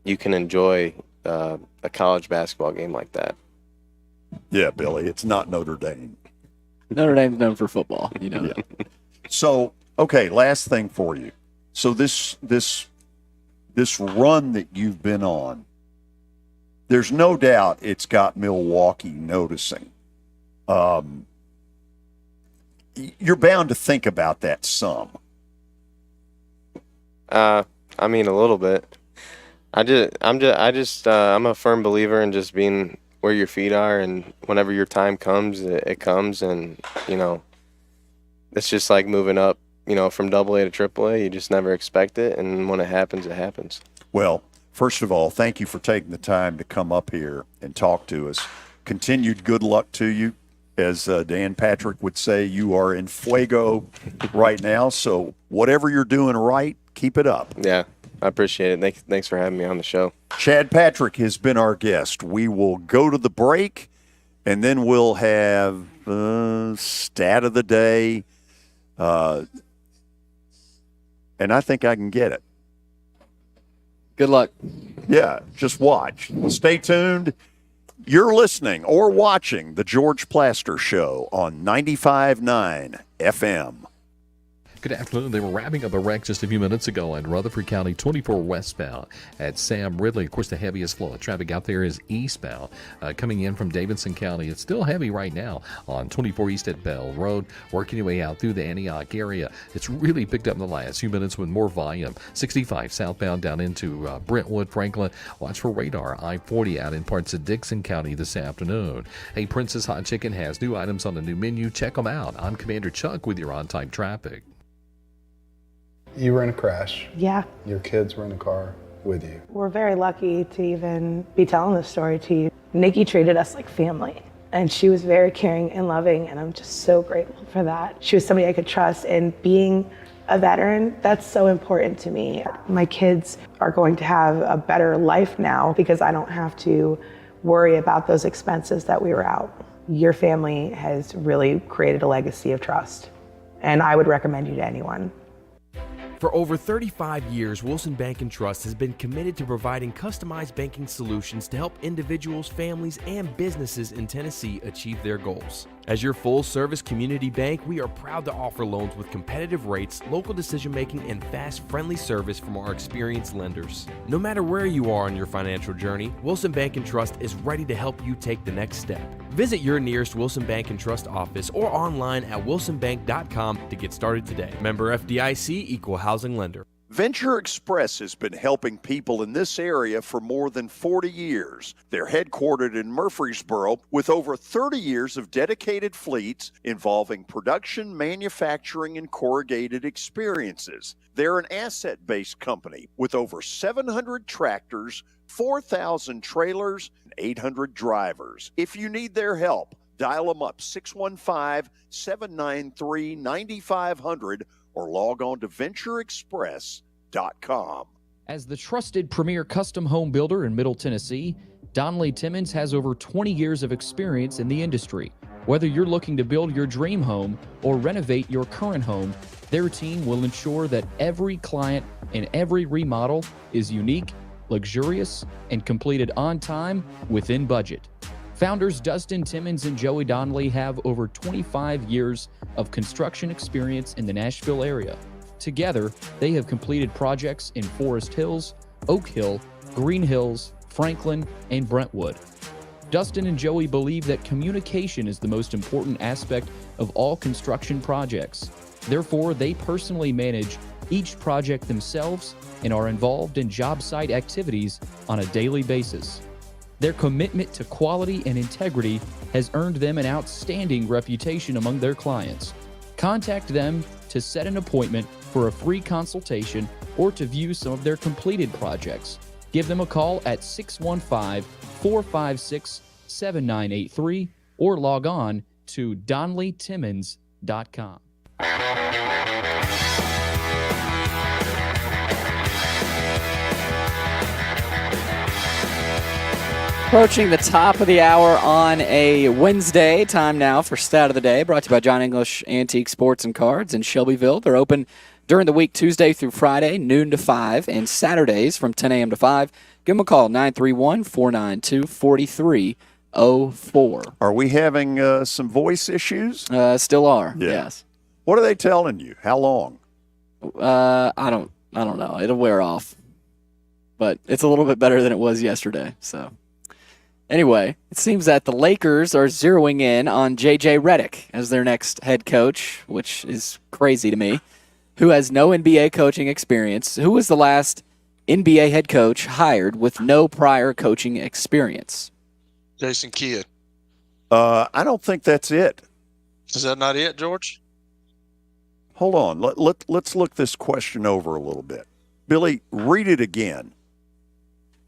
you can enjoy a college basketball game like that. Yeah, Billy, it's not Notre Dame. Notre Dame's known for football, that. So, okay, last thing for you. So this run that you've been on, there's no doubt it's got Milwaukee noticing. You're bound to think about that some. I mean, a little bit. I'm a firm believer in just being where your feet are, and whenever your time comes, it comes, and it's just like moving up, from AA to AAA. You just never expect it, and when it happens, it happens. Well, first of all, thank you for taking the time to come up here and talk to us. Continued good luck to you As Dan Patrick would say, you are in fuego right now. So whatever you're doing right, keep it up. Yeah, I appreciate it. Thanks for having me on the show. Chad Patrick has been our guest. We will go to the break, and then we'll have stat of the day. And I think I can get it. Good luck. Yeah, just watch. Stay tuned. You're listening or watching The George Plaster Show on 95.9 FM. Good afternoon. They were wrapping up a wreck just a few minutes ago in Rutherford County, 24 westbound at Sam Ridley. Of course, the heaviest flow of traffic out there is eastbound. Coming in from Davidson County, it's still heavy right now on 24 East at Bell Road, working your way out through the Antioch area. It's really picked up in the last few minutes with more volume. 65 southbound down into Brentwood, Franklin. Watch for radar. I-40 out in parts of Dixon County this afternoon. Hey, Princess Hot Chicken has new items on the new menu. Check them out. I'm Commander Chuck with your on-time traffic. You were in a crash. Yeah. Your kids were in a car with you. We're very lucky to even be telling this story to you. Nikki treated us like family, and she was very caring and loving, and I'm just so grateful for that. She was somebody I could trust, and being a veteran, that's so important to me. My kids are going to have a better life now because I don't have to worry about those expenses that we were out. Your family has really created a legacy of trust, and I would recommend you to anyone. For over 35 years, Wilson Bank & Trust has been committed to providing customized banking solutions to help individuals, families, and businesses in Tennessee achieve their goals. As your full-service community bank, we are proud to offer loans with competitive rates, local decision-making, and fast, friendly service from our experienced lenders. No matter where you are on your financial journey, Wilson Bank & Trust is ready to help you take the next step. Visit your nearest Wilson Bank & Trust office or online at wilsonbank.com to get started today. Member FDIC, Equal Housing Lender. Venture Express has been helping people in this area for more than 40 years. They're headquartered in Murfreesboro with over 30 years of dedicated fleets involving production, manufacturing, and corrugated experiences. They're an asset-based company with over 700 tractors, 4,000 trailers, and 800 drivers. If you need their help, dial them up 615-793-9500 or log on to ventureexpress.com. As the trusted premier custom home builder in Middle Tennessee, Donnelly Timmons has over 20 years of experience in the industry. Whether you're looking to build your dream home or renovate your current home, their team will ensure that every client and every remodel is unique, luxurious, and completed on time within budget. Founders Dustin Timmons and Joey Donnelly have over 25 years of construction experience in the Nashville area. Together, they have completed projects in Forest Hills, Oak Hill, Green Hills, Franklin, and Brentwood. Dustin and Joey believe that communication is the most important aspect of all construction projects. Therefore, they personally manage each project themselves and are involved in job site activities on a daily basis. Their commitment to quality and integrity has earned them an outstanding reputation among their clients. Contact them to set an appointment for a free consultation or to view some of their completed projects. Give them a call at 615-456-7983 or log on to DonnellyTimmons.com. Approaching the top of the hour on a Wednesday. Time now for Stat of the Day, brought to you by John English Antique Sports and Cards in Shelbyville. They're open during the week, Tuesday through Friday, noon to 5, and Saturdays from 10 a.m. to 5. Give them a call, 931-492-4304. Are we having some voice issues? Still are, yes. What are they telling you? How long? I don't know. It'll wear off. But it's a little bit better than it was yesterday, so... Anyway, it seems that the Lakers are zeroing in on J.J. Redick as their next head coach, which is crazy to me, who has no NBA coaching experience. Who was the last NBA head coach hired with no prior coaching experience? Jason Kidd. I don't think that's it. Is that not it, George? Hold on. Let's look this question over a little bit. Billy, read it again.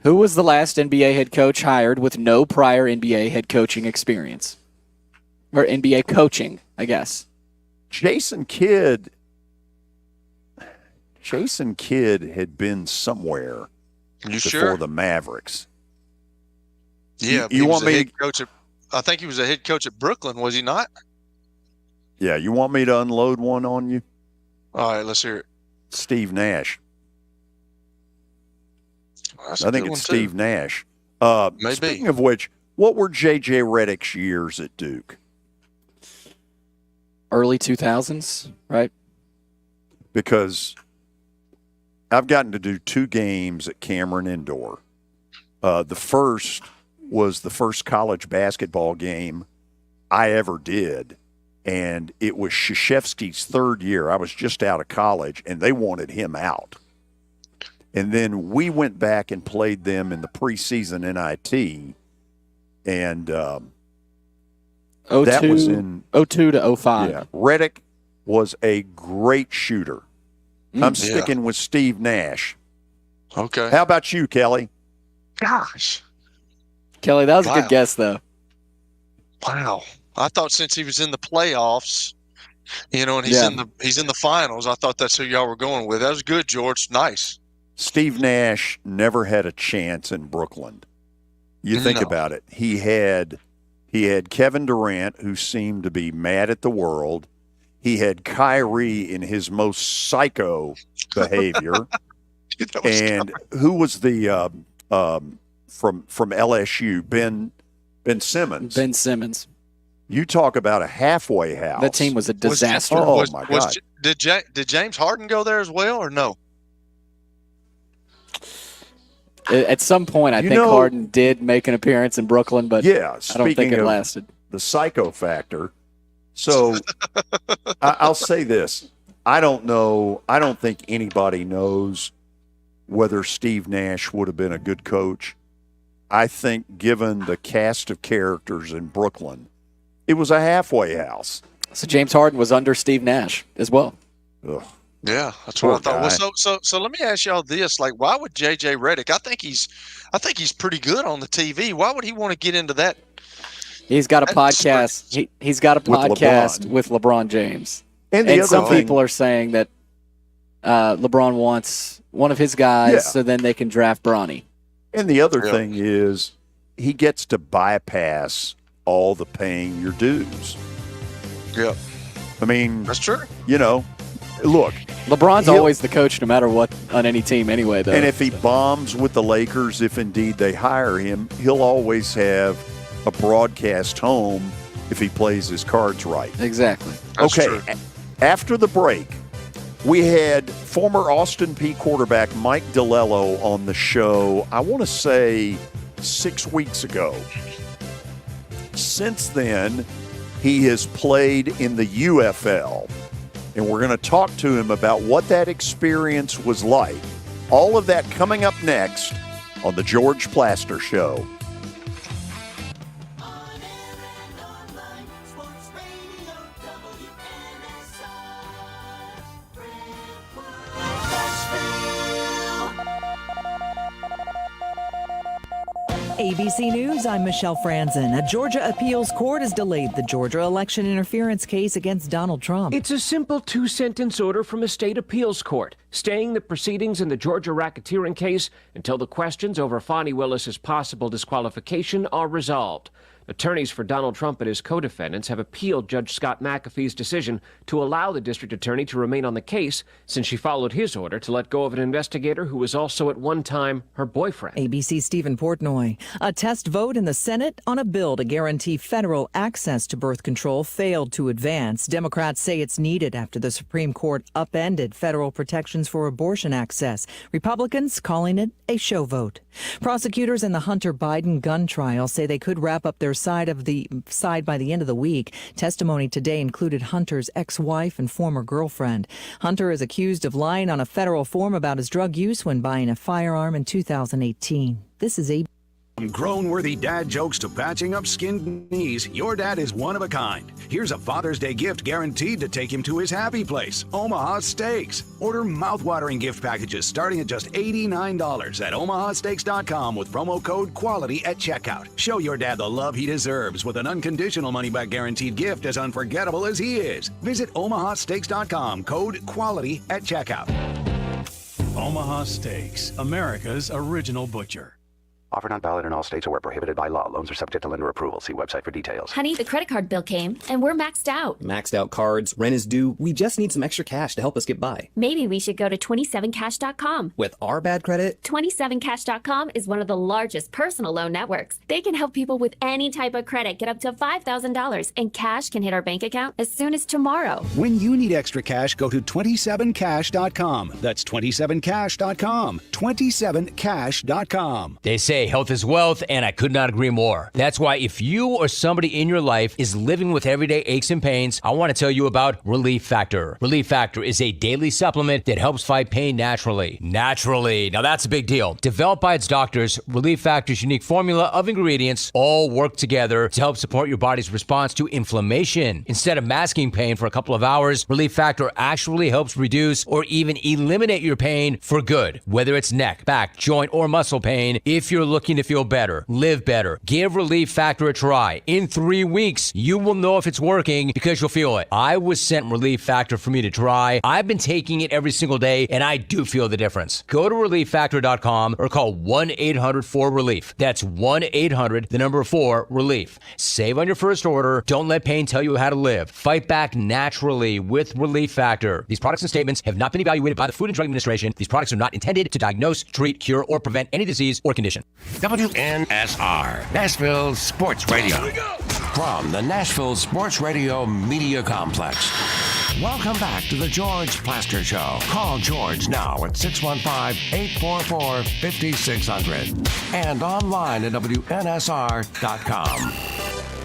Who was the last NBA head coach hired with no prior NBA head coaching experience? Or NBA coaching, I guess. Jason Kidd had been somewhere before the Mavericks. Yeah, you want me? I think he was a head coach at Brooklyn, was he not? Yeah, you want me to unload one on you? All right, let's hear it. Steve Nash. Well, I think it's Steve Nash. Maybe. Speaking of which, what were J.J. Redick's years at Duke? Early 2000s, right? Because I've gotten to do 2 games at Cameron Indoor. The first was the first college basketball game I ever did, and it was Krzyzewski's 3rd year. I was just out of college, and they wanted him out. And then we went back and played them in the preseason NIT, and that was in 02 to 05. Yeah, Redick was a great shooter. I'm sticking with Steve Nash. Okay. How about you, Kelly? Gosh. Kelly, that was a good guess, though. Wow. I thought since he was in the playoffs, and he's in the finals, I thought that's who y'all were going with. That was good, George. Nice. Steve Nash never had a chance in Brooklyn. You think about it. He had Kevin Durant, who seemed to be mad at the world. He had Kyrie in his most psycho behavior. And who was the from LSU? Ben Simmons. Ben Simmons. You talk about a halfway house. That team was a disaster. My God. Did James Harden go there as well, or no? At some point, I think Harden did make an appearance in Brooklyn, but I don't think it lasted. The psycho factor. So I'll say this. I don't know. I don't think anybody knows whether Steve Nash would have been a good coach. I think given the cast of characters in Brooklyn, it was a halfway house. So James Harden was under Steve Nash as well. Ugh. Yeah, that's what I thought. Well, so let me ask y'all this: like, why would J.J. Redick? I think he's pretty good on the TV. Why would he want to get into that? He's got a podcast. He's got a podcast with LeBron James, and some people are saying that LeBron wants one of his guys, so then they can draft Bronny. And the other thing is, he gets to bypass all the paying your dues. Yeah, I mean that's true. Look, LeBron's always the coach no matter what on any team anyway, though. And if he bombs with the Lakers, if indeed they hire him, he'll always have a broadcast home if he plays his cards right. Exactly. That's okay, true. After the break, we had former Austin Peay quarterback Mike DiLiello on the show, I want to say 6 weeks ago. Since then, he has played in the UFL. And we're going to talk to him about what that experience was like. All of that coming up next on The George Plaster Show. ABC News, I'm Michelle Franzen. A Georgia appeals court has delayed the Georgia election interference case against Donald Trump. It's a simple 2-sentence order from a state appeals court, staying the proceedings in the Georgia racketeering case until the questions over Fonnie Willis's possible disqualification are resolved. Attorneys for Donald Trump and his co-defendants have appealed Judge Scott McAfee's decision to allow the district attorney to remain on the case since she followed his order to let go of an investigator who was also at one time her boyfriend. ABC's Stephen Portnoy. A test vote in the Senate on a bill to guarantee federal access to birth control failed to advance. Democrats say it's needed after the Supreme Court upended federal protections for abortion access. Republicans calling it a show vote. Prosecutors in the Hunter Biden gun trial say they could wrap up their side by the end of the week. Testimony today included Hunter's ex-wife and former girlfriend. Hunter is accused of lying on a federal form about his drug use when buying a firearm in 2018. This is From grown-worthy dad jokes to patching up skinned knees, your dad is one of a kind. Here's a Father's Day gift guaranteed to take him to his happy place, Omaha Steaks. Order mouth-watering gift packages starting at just $89 at omahasteaks.com with promo code QUALITY at checkout. Show your dad the love he deserves with an unconditional money-back guaranteed gift as unforgettable as he is. Visit omahasteaks.com, code QUALITY at checkout. Omaha Steaks, America's original butcher. Offer not valid in all states or where prohibited by law. Loans are subject to lender approval. See website for details. Honey, the credit card bill came, and we're maxed out. Maxed out cards, rent is due. We just need some extra cash to help us get by. Maybe we should go to 27cash.com. With our bad credit? 27cash.com is one of the largest personal loan networks. They can help people with any type of credit get up to $5,000, and cash can hit our bank account as soon as tomorrow. When you need extra cash, go to 27cash.com. That's 27cash.com. 27cash.com. They say health is wealth, and I could not agree more. That's why if you or somebody in your life is living with everyday aches and pains, I want to tell you about Relief Factor. Relief Factor is a daily supplement that helps fight pain naturally. Naturally. Now that's a big deal. Developed by its doctors, Relief Factor's unique formula of ingredients all work together to help support your body's response to inflammation. Instead of masking pain for a couple of hours, Relief Factor actually helps reduce or even eliminate your pain for good. Whether it's neck, back, joint, or muscle pain, if you're looking to feel better, live better, give Relief Factor a try. In 3 weeks, you will know if it's working because you'll feel it. I was sent Relief Factor for me to try. I've been taking it every single day, and I do feel the difference. Go to ReliefFactor.com or call 1-800-4RELIEF. That's 1-800-4-RELIEF. Save on your first order. Don't let pain tell you how to live. Fight back naturally with Relief Factor. These products and statements have not been evaluated by the Food and Drug Administration. These products are not intended to diagnose, treat, cure, or prevent any disease or condition. WNSR, Nashville Sports Radio. From the Nashville Sports Radio Media Complex. Welcome back to the George Plaster Show. Call George now at 615-844-5600 and online at WNSR.com.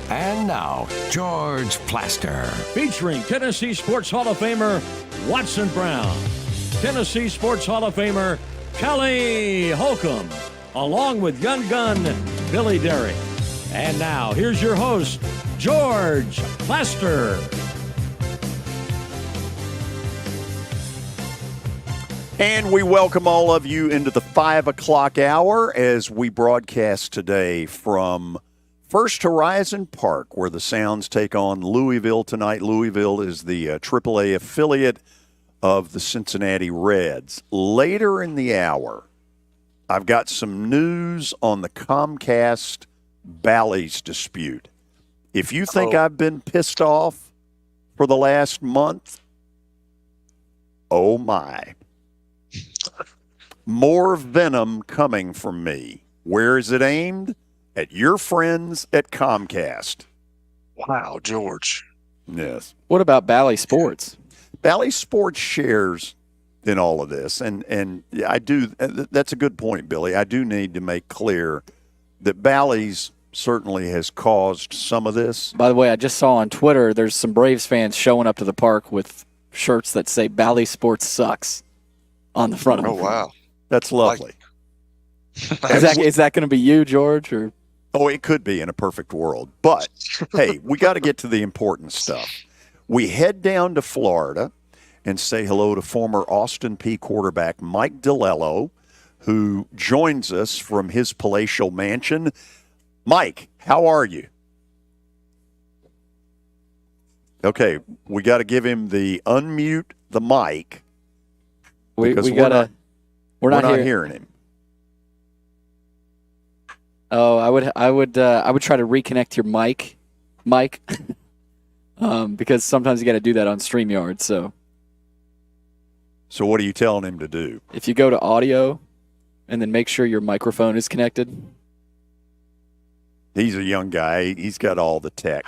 And now, George Plaster. Featuring Tennessee Sports Hall of Famer Watson Brown, Tennessee Sports Hall of Famer Kelly Holcomb, along with young gun Billy Derrick. And now, here's your host, George Plaster. And we welcome all of you into the 5 o'clock hour as we broadcast today from First Horizon Park, where the Sounds take on Louisville tonight. Louisville is the AAA affiliate of the Cincinnati Reds. Later in the hour, I've got some news on the Comcast Bally's dispute. If you think I've been pissed off for the last month, oh my. More venom coming from me. Where is it aimed? At your friends at Comcast. Wow, George. Yes. What about Bally Sports? Bally Sports shares in all of this, and I do. That's a good point, Billy. I do need to make clear that Bally's certainly has caused some of this. By the way, I just saw on Twitter there's some Braves fans showing up to the park with shirts that say Bally Sports sucks on the front of them. Oh, wow. That's lovely. Is that going to be you, George? Or oh, it could be in a perfect world. But, hey, we got to get to the important stuff. We head down to Florida and say hello to former Austin Peay quarterback Mike DiLiello, who joins us from his palatial mansion. Mike, how are you? Okay, we got to give him the unmute the mic. We're not hearing him. Oh, I would try to reconnect your mic, Mike, because sometimes you got to do that on StreamYard. So what are you telling him to do? If you go to audio, and then make sure your microphone is connected. He's a young guy. He's got all the tech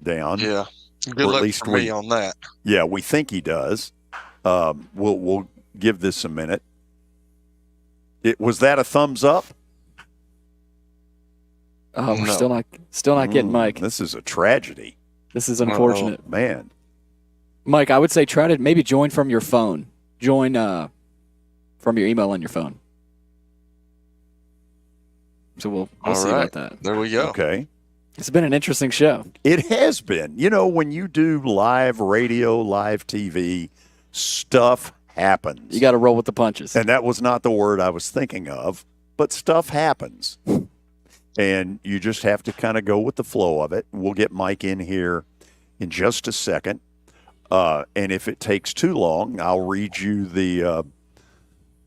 down. Yeah, good luck for me on that. Yeah, we think he does. We'll give this a minute. Was that a thumbs up? Oh, we're still not getting Mike. This is a tragedy. This is unfortunate. Oh, man. Mike, I would say try to maybe join from your phone. Join from your email on your phone. So we'll All see right. about that. There we go. Okay. It's been an interesting show. It has been. You know, when you do live radio, live TV, stuff happens. You got to roll with the punches. And that was not the word I was thinking of, but stuff happens. And you just have to kind of go with the flow of it. We'll get Mike in here in just a second. And if it takes too long, I'll read you the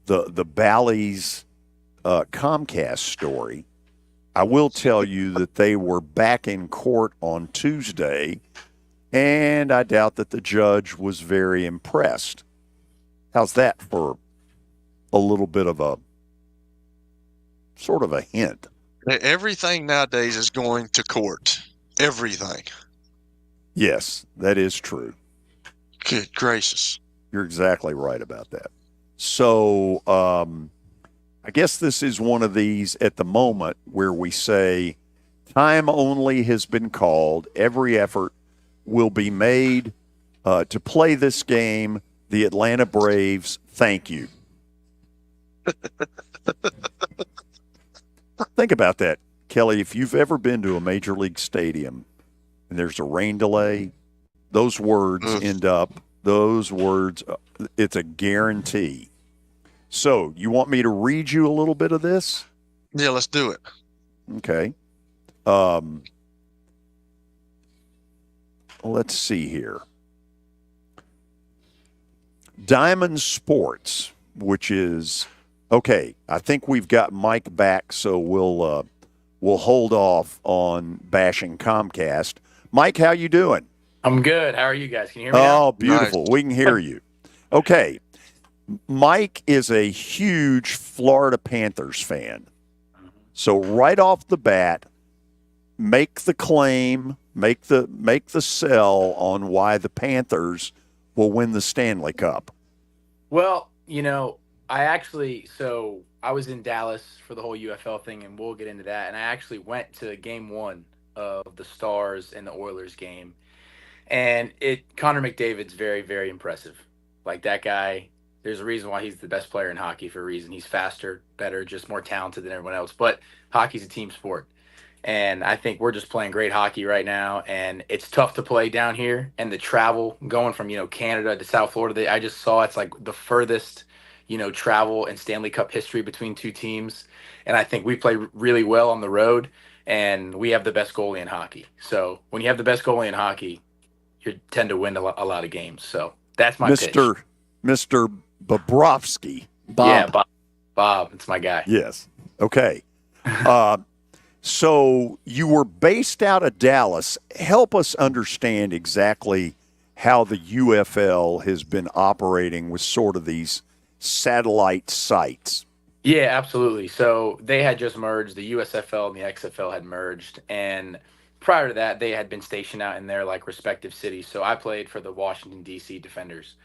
Bally's Comcast story. I will tell you that they were back in court on Tuesday, and I doubt that the judge was very impressed. How's that for a little bit of a sort of a hint? Everything nowadays is going to court. Everything. Yes, that is true. Good gracious. You're exactly right about that. So I guess this is one of these at the moment where we say time only has been called. Every effort will be made to play this game. The Atlanta Braves, thank you. Think about that, Kelly. If you've ever been to a major league stadium and there's a rain delay, those words end up, it's a guarantee. So you want me to read you a little bit of this? Yeah, let's do it. Okay. Let's see here. Diamond Sports, which is okay. I think we've got Mike back, so we'll hold off on bashing Comcast. Mike, how you doing? I'm good. How are you guys? Can you hear me? Oh, now? beautiful. Nice. We can hear you. Okay. Mike is a huge Florida Panthers fan. So right off the bat, make the claim, make the sell on why the Panthers will win the Stanley Cup. Well, I was in Dallas for the whole UFL thing, and we'll get into that. And I actually went to game 1 of the Stars and the Oilers game. And Connor McDavid's very, very impressive. Like, that guy, there's a reason why he's the best player in hockey for a reason. He's faster, better, just more talented than everyone else. But hockey's a team sport. And I think we're just playing great hockey right now. And it's tough to play down here. And the travel going from, Canada to South Florida, I just saw it's like the furthest, travel in Stanley Cup history between two teams. And I think we play really well on the road. And we have the best goalie in hockey. So when you have the best goalie in hockey, you tend to win a lot of games. So that's my pitch. Mr. Bobrovsky. Bob. Yeah, Bob. It's my guy. Yes. Okay. So you were based out of Dallas. Help us understand exactly how the UFL has been operating with sort of these satellite sites. Yeah, absolutely. So they had just merged. The USFL and the XFL had merged. And prior to that, they had been stationed out in their respective cities. So I played for the Washington, D.C. Defenders.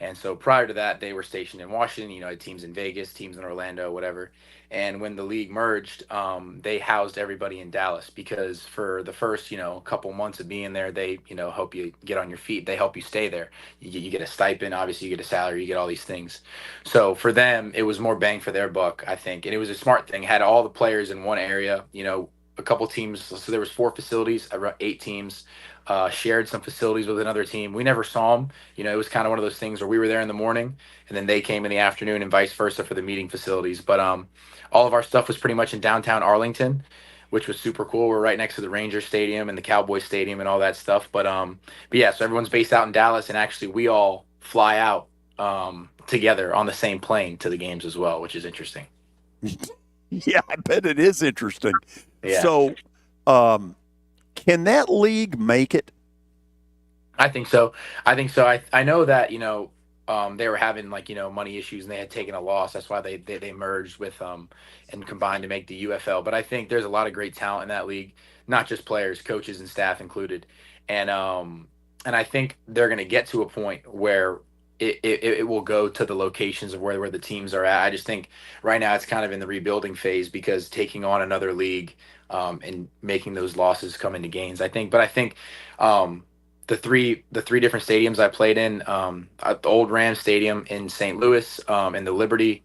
And so prior to that, they were stationed in Washington, had teams in Vegas, teams in Orlando, whatever. And when the league merged, they housed everybody in Dallas because for the first, couple months of being there, they, help you get on your feet. They help you stay there. You get a stipend, obviously you get a salary, you get all these things. So for them, it was more bang for their buck, I think. And it was a smart thing. Had all the players in one area, a couple teams. So there was 4 facilities, around 8 teams. Shared some facilities with another team. We never saw them. It was kind of one of those things where we were there in the morning and then they came in the afternoon and vice versa for the meeting facilities. But all of our stuff was pretty much in downtown Arlington, which was super cool. We're right next to the Rangers Stadium and the Cowboys Stadium and all that stuff. But yeah, so everyone's based out in Dallas, and actually we all fly out together on the same plane to the games as well, which is interesting. Yeah, I bet it is interesting. Yeah. So, can that league make it? I think so. I know that, they were having money issues and they had taken a loss. That's why they merged with and combined to make the UFL. But I think there's a lot of great talent in that league, not just players, coaches and staff included. And I think they're going to get to a point where it will go to the locations of where the teams are at. I just think right now it's kind of in the rebuilding phase because taking on another league and making those losses come into gains. I think the three different stadiums I played in, the old Rams Stadium in St. Louis, and the Liberty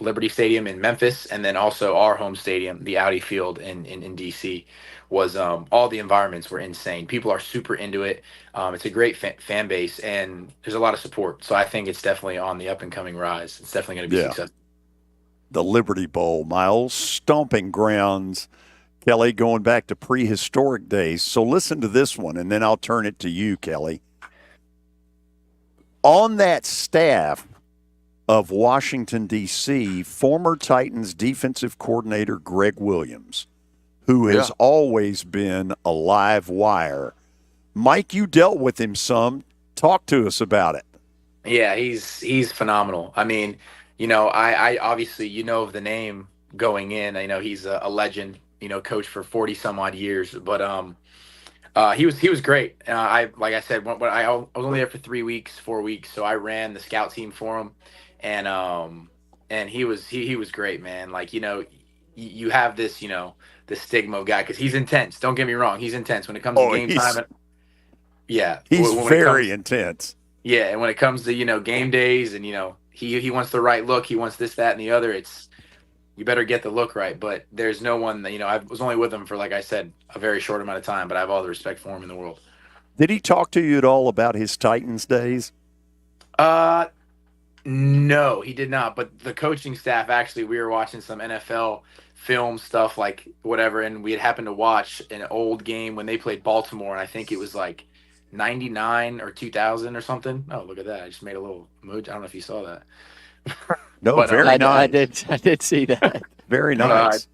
Liberty Stadium in Memphis, and then also our home stadium, the Audi Field in DC, was all the environments were insane. People are super into it. It's a great fan base, and there's a lot of support. So I think it's definitely on the up and coming rise. It's definitely going to be successful. The Liberty Bowl, my old stomping grounds, Kelly, going back to prehistoric days. So listen to this one, and then I'll turn it to you, Kelly. On that staff of Washington, D.C., former Titans defensive coordinator Greg Williams, who has always been a live wire. Mike, you dealt with him some. Talk to us about it. Yeah, he's phenomenal. I mean, I obviously, of the name going in. I know he's a legend, coach for 40 some odd years, but he was great. Like I said, when I was only there for 3 weeks, 4 weeks, so I ran the scout team for him, and he was great, man. Like, you have this, the stigma of guy, because he's intense. Don't get me wrong, he's intense when it comes to game time. Yeah, he's very intense. Yeah, and when it comes to game days, and he wants the right look, he wants this, that, and the other. You better get the look right. But there's no one that I was only with him for, like I said, a very short amount of time, but I have all the respect for him in the world. Did he talk to you at all about his Titans days? No, he did not. But the coaching staff, actually, we were watching some NFL film stuff, like whatever, and we had happened to watch an old game when they played Baltimore, and I think it was like 99 or 2000 or something. Oh, look at that. I just made a little emoji. I don't know if you saw that. No, but, very nice. I did see that. Very nice.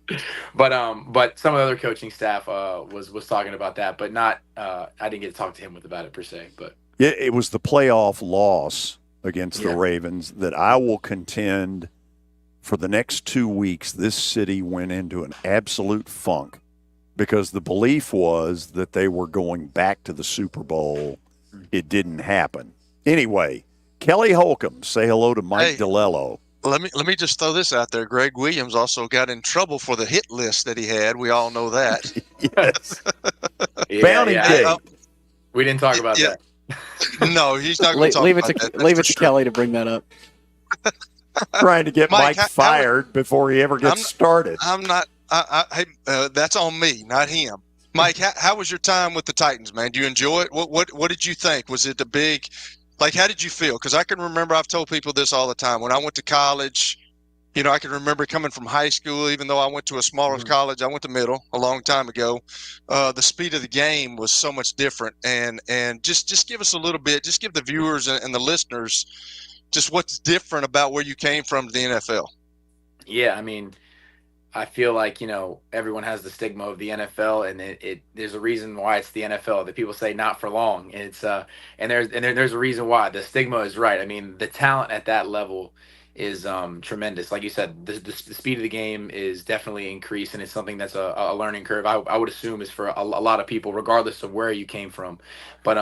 But some of the other coaching staff was talking about that, but not I didn't get to talk to him about it per se. But yeah, it was the playoff loss against the Ravens that I will contend for the next 2 weeks. This city went into an absolute funk because the belief was that they were going back to the Super Bowl. It didn't happen. Anyway, Kelly Holcomb, say hello to Mike DiLiello. Let me just throw this out there. Greg Williams also got in trouble for the hit list that he had. We all know that. Yes. Bounty gate. We didn't talk about that. No, he's not going to talk about that. Leave it to Kelly to bring that up. Trying to get Mike fired before he ever gets started. I'm not. That's on me, not him. Mike, how was your time with the Titans, man? Do you enjoy it? What did you think? Was it a big? Like, how did you feel? Because I can remember, I've told people this all the time. When I went to college, I can remember coming from high school, even though I went to a smaller college, I went to middle a long time ago. The speed of the game was so much different. And just give us a little bit, just give the viewers and the listeners just what's different about where you came from to the NFL. Yeah, I mean, I feel like, everyone has the stigma of the NFL, and there's a reason why it's the NFL. That people say not for long. It's and there's a reason why. The stigma is right. I mean, the talent at that level is tremendous. Like you said, the speed of the game is definitely increased, and it's something that's a learning curve. I would assume is for a lot of people, regardless of where you came from. But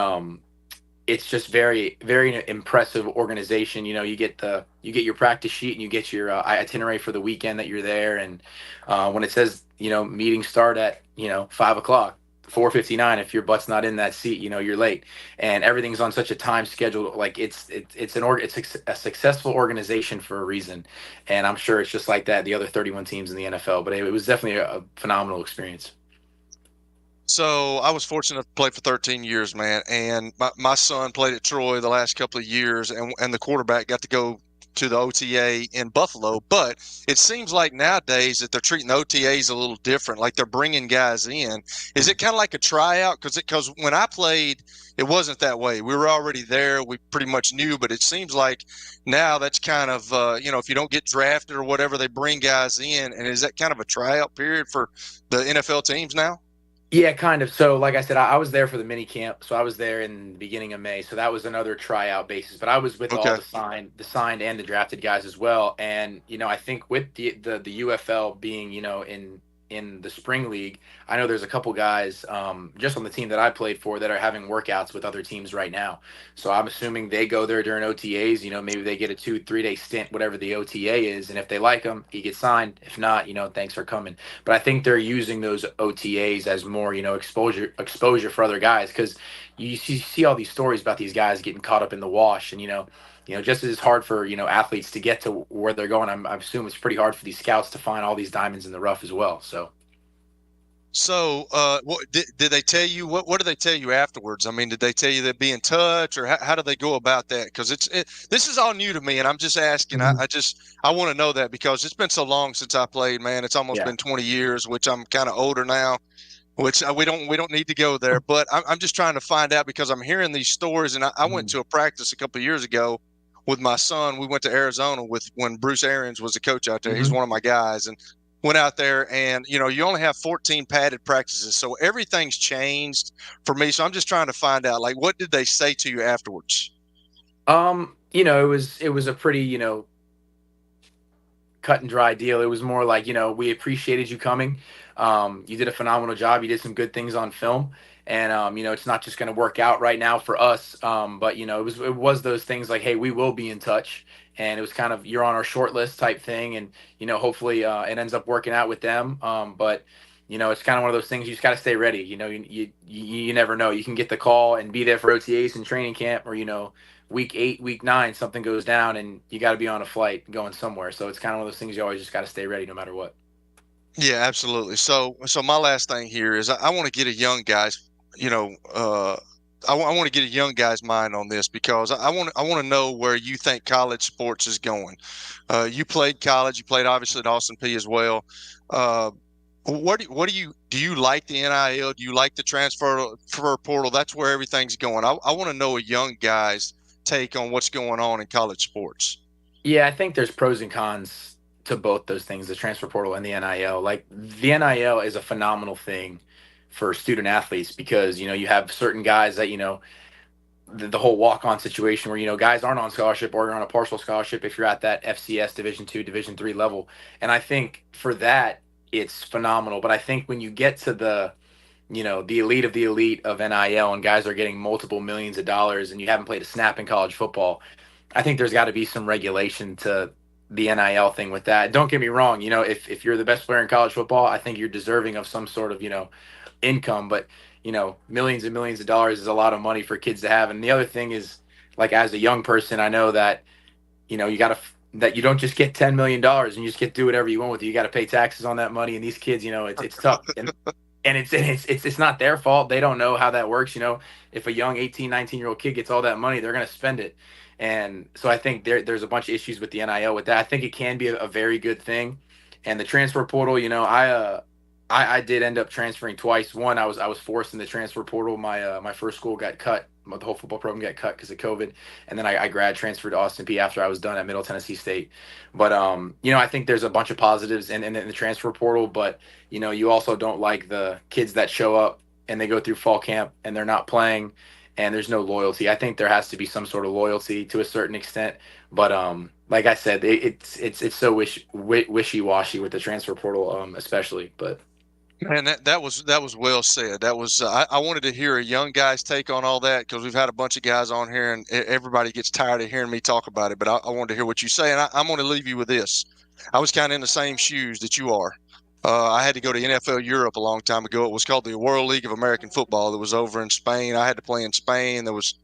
it's just very, very impressive organization. You get your practice sheet, and you get your itinerary for the weekend that you're there. And when it says, meetings start at 5:00, 4:59, if your butt's not in that seat, you're late. And everything's on such a time schedule. Like it's a successful organization for a reason. And I'm sure it's just like that the other 31 teams in the NFL. But it was definitely a phenomenal experience. So I was fortunate to play for 13 years, man. And my son played at Troy the last couple of years, and the quarterback got to go to the OTA in Buffalo. But it seems like nowadays that they're treating the OTAs a little different, like they're bringing guys in. Is it kind of like a tryout? Because when I played, it wasn't that way. We were already there. We pretty much knew, but it seems like now that's kind of, if you don't get drafted or whatever, they bring guys in. And is that kind of a tryout period for the NFL teams now? Yeah, kind of. So, like I said, I was there for the mini camp. So I was there in the beginning of May. So that was another tryout basis. But I was with all the signed and the drafted guys as well. And I think with the UFL being in the spring league, I know there's a couple guys just on the team that I played for that are having workouts with other teams right now. So I'm assuming they go there during OTAs. Maybe they get a 2-3 day stint, whatever the OTA is, and if they like him, he gets signed. If not, thanks for coming. But I think they're using those OTAs as more exposure for other guys, because you see all these stories about these guys getting caught up in the wash, and just as it's hard for athletes to get to where they're going, I assume it's pretty hard for these scouts to find all these diamonds in the rough as well. So, what did they tell you? What did they tell you afterwards? I mean, did they tell you they'd be in touch, or how do they go about that? Because this is all new to me, and I'm just asking. I want to know that because it's been so long since I played, man. It's almost been 20 years, which I'm kind of older now. Which we don't need to go there, but I'm just trying to find out because I'm hearing these stories, and I went to a practice a couple of years ago with my son. We went to Arizona when Bruce Arians was the coach out there. He's one of my guys, and went out there, and you only have 14 padded practices, so everything's changed for me. So I'm just trying to find out, like, what did they say to you afterwards? It was a pretty cut and dry deal. It was more like, we appreciated you coming. You did a phenomenal job. You did some good things on film, and it's not just going to work out right now for us. But it was those things like, hey, we will be in touch. And it was kind of, you're on our short list type thing. And, hopefully it ends up working out with them. But, it's kind of one of those things you just got to stay ready. You never know. You can get the call and be there for OTAs and training camp, or, week 8, week 9, something goes down and you got to be on a flight going somewhere. So it's kind of one of those things you always just got to stay ready no matter what. Yeah, absolutely. So my last thing here is I want to get a young guy's, I want to get a young guy's mind on this because I want to know where you think college sports is going. You played college. You played obviously at Austin Peay as well. Do you like the NIL? Do you like the transfer portal? That's where everything's going. I want to know a young guy's take on what's going on in college sports. Yeah, I think there's pros and cons to both those things, the transfer portal and the NIL. Like, the NIL is a phenomenal thing for student athletes because, you have certain guys that, the whole walk-on situation where, guys aren't on scholarship or you're on a partial scholarship if you're at that FCS Division II, Division III level. And I think for that, it's phenomenal. But I think when you get to the elite of the elite of NIL and guys are getting multiple millions of dollars and you haven't played a snap in college football, I think there's got to be some regulation to the NIL thing with that. Don't get me wrong. If you're the best player in college football, I think you're deserving of some sort of, income, but millions and millions of dollars is a lot of money for kids to have. And the other thing is, like, as a young person, I know that, that you don't just get $10 million and you just get to do whatever you want with it. You got to pay taxes on that money. And these kids, it's tough. And it's not their fault. They don't know how that works. If a young 18, 19-year-old kid gets all that money, they're going to spend it. And so I think there's a bunch of issues with the NIL with that. I think it can be a very good thing. And the transfer portal, I did end up transferring twice. One, I was forced in the transfer portal. My first school got cut. The whole football program got cut because of COVID. And then I grad transferred to Austin Peay after I was done at Middle Tennessee State. But, I think there's a bunch of positives in the transfer portal. But, you also don't like the kids that show up and they go through fall camp and they're not playing and there's no loyalty. I think there has to be some sort of loyalty to a certain extent. But like I said, it's so wishy-washy with the transfer portal, especially. But man, that was well said. That was I wanted to hear a young guy's take on all that because we've had a bunch of guys on here and everybody gets tired of hearing me talk about it. But I wanted to hear what you say, and I'm going to leave you with this. I was kind of in the same shoes that you are. I had to go to NFL Europe a long time ago. It was called the World League of American Football. It was over in Spain. I had to play in Spain. There was,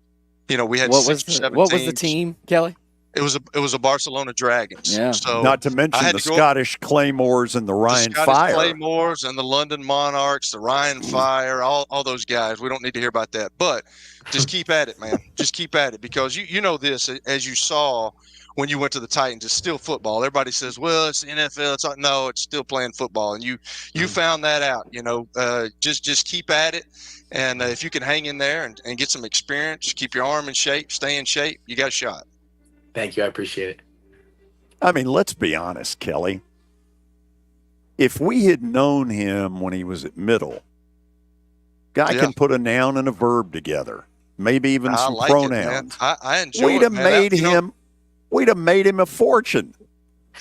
we had what 6 or 7 What teams. was the team, Kelly? It was a Barcelona Dragons. Yeah. So not to mention the Scottish Claymores and the Ryan Fire. The Claymores and the London Monarchs, the Ryan Fire, all those guys. We don't need to hear about that. But just keep at it, man. Just keep at it because you know this, as you saw when you went to the Titans, it's still football. Everybody says, well, it's the NFL. It's like, no, it's still playing football. And you found that out, just keep at it. And if you can hang in there and get some experience, keep your arm in shape, stay in shape, you got a shot. Thank you. I appreciate it. I mean, let's be honest, Kelly. If we had known him when he was at middle, guy can put a noun and a verb together, maybe even some pronouns. I enjoy We'd have made him a fortune.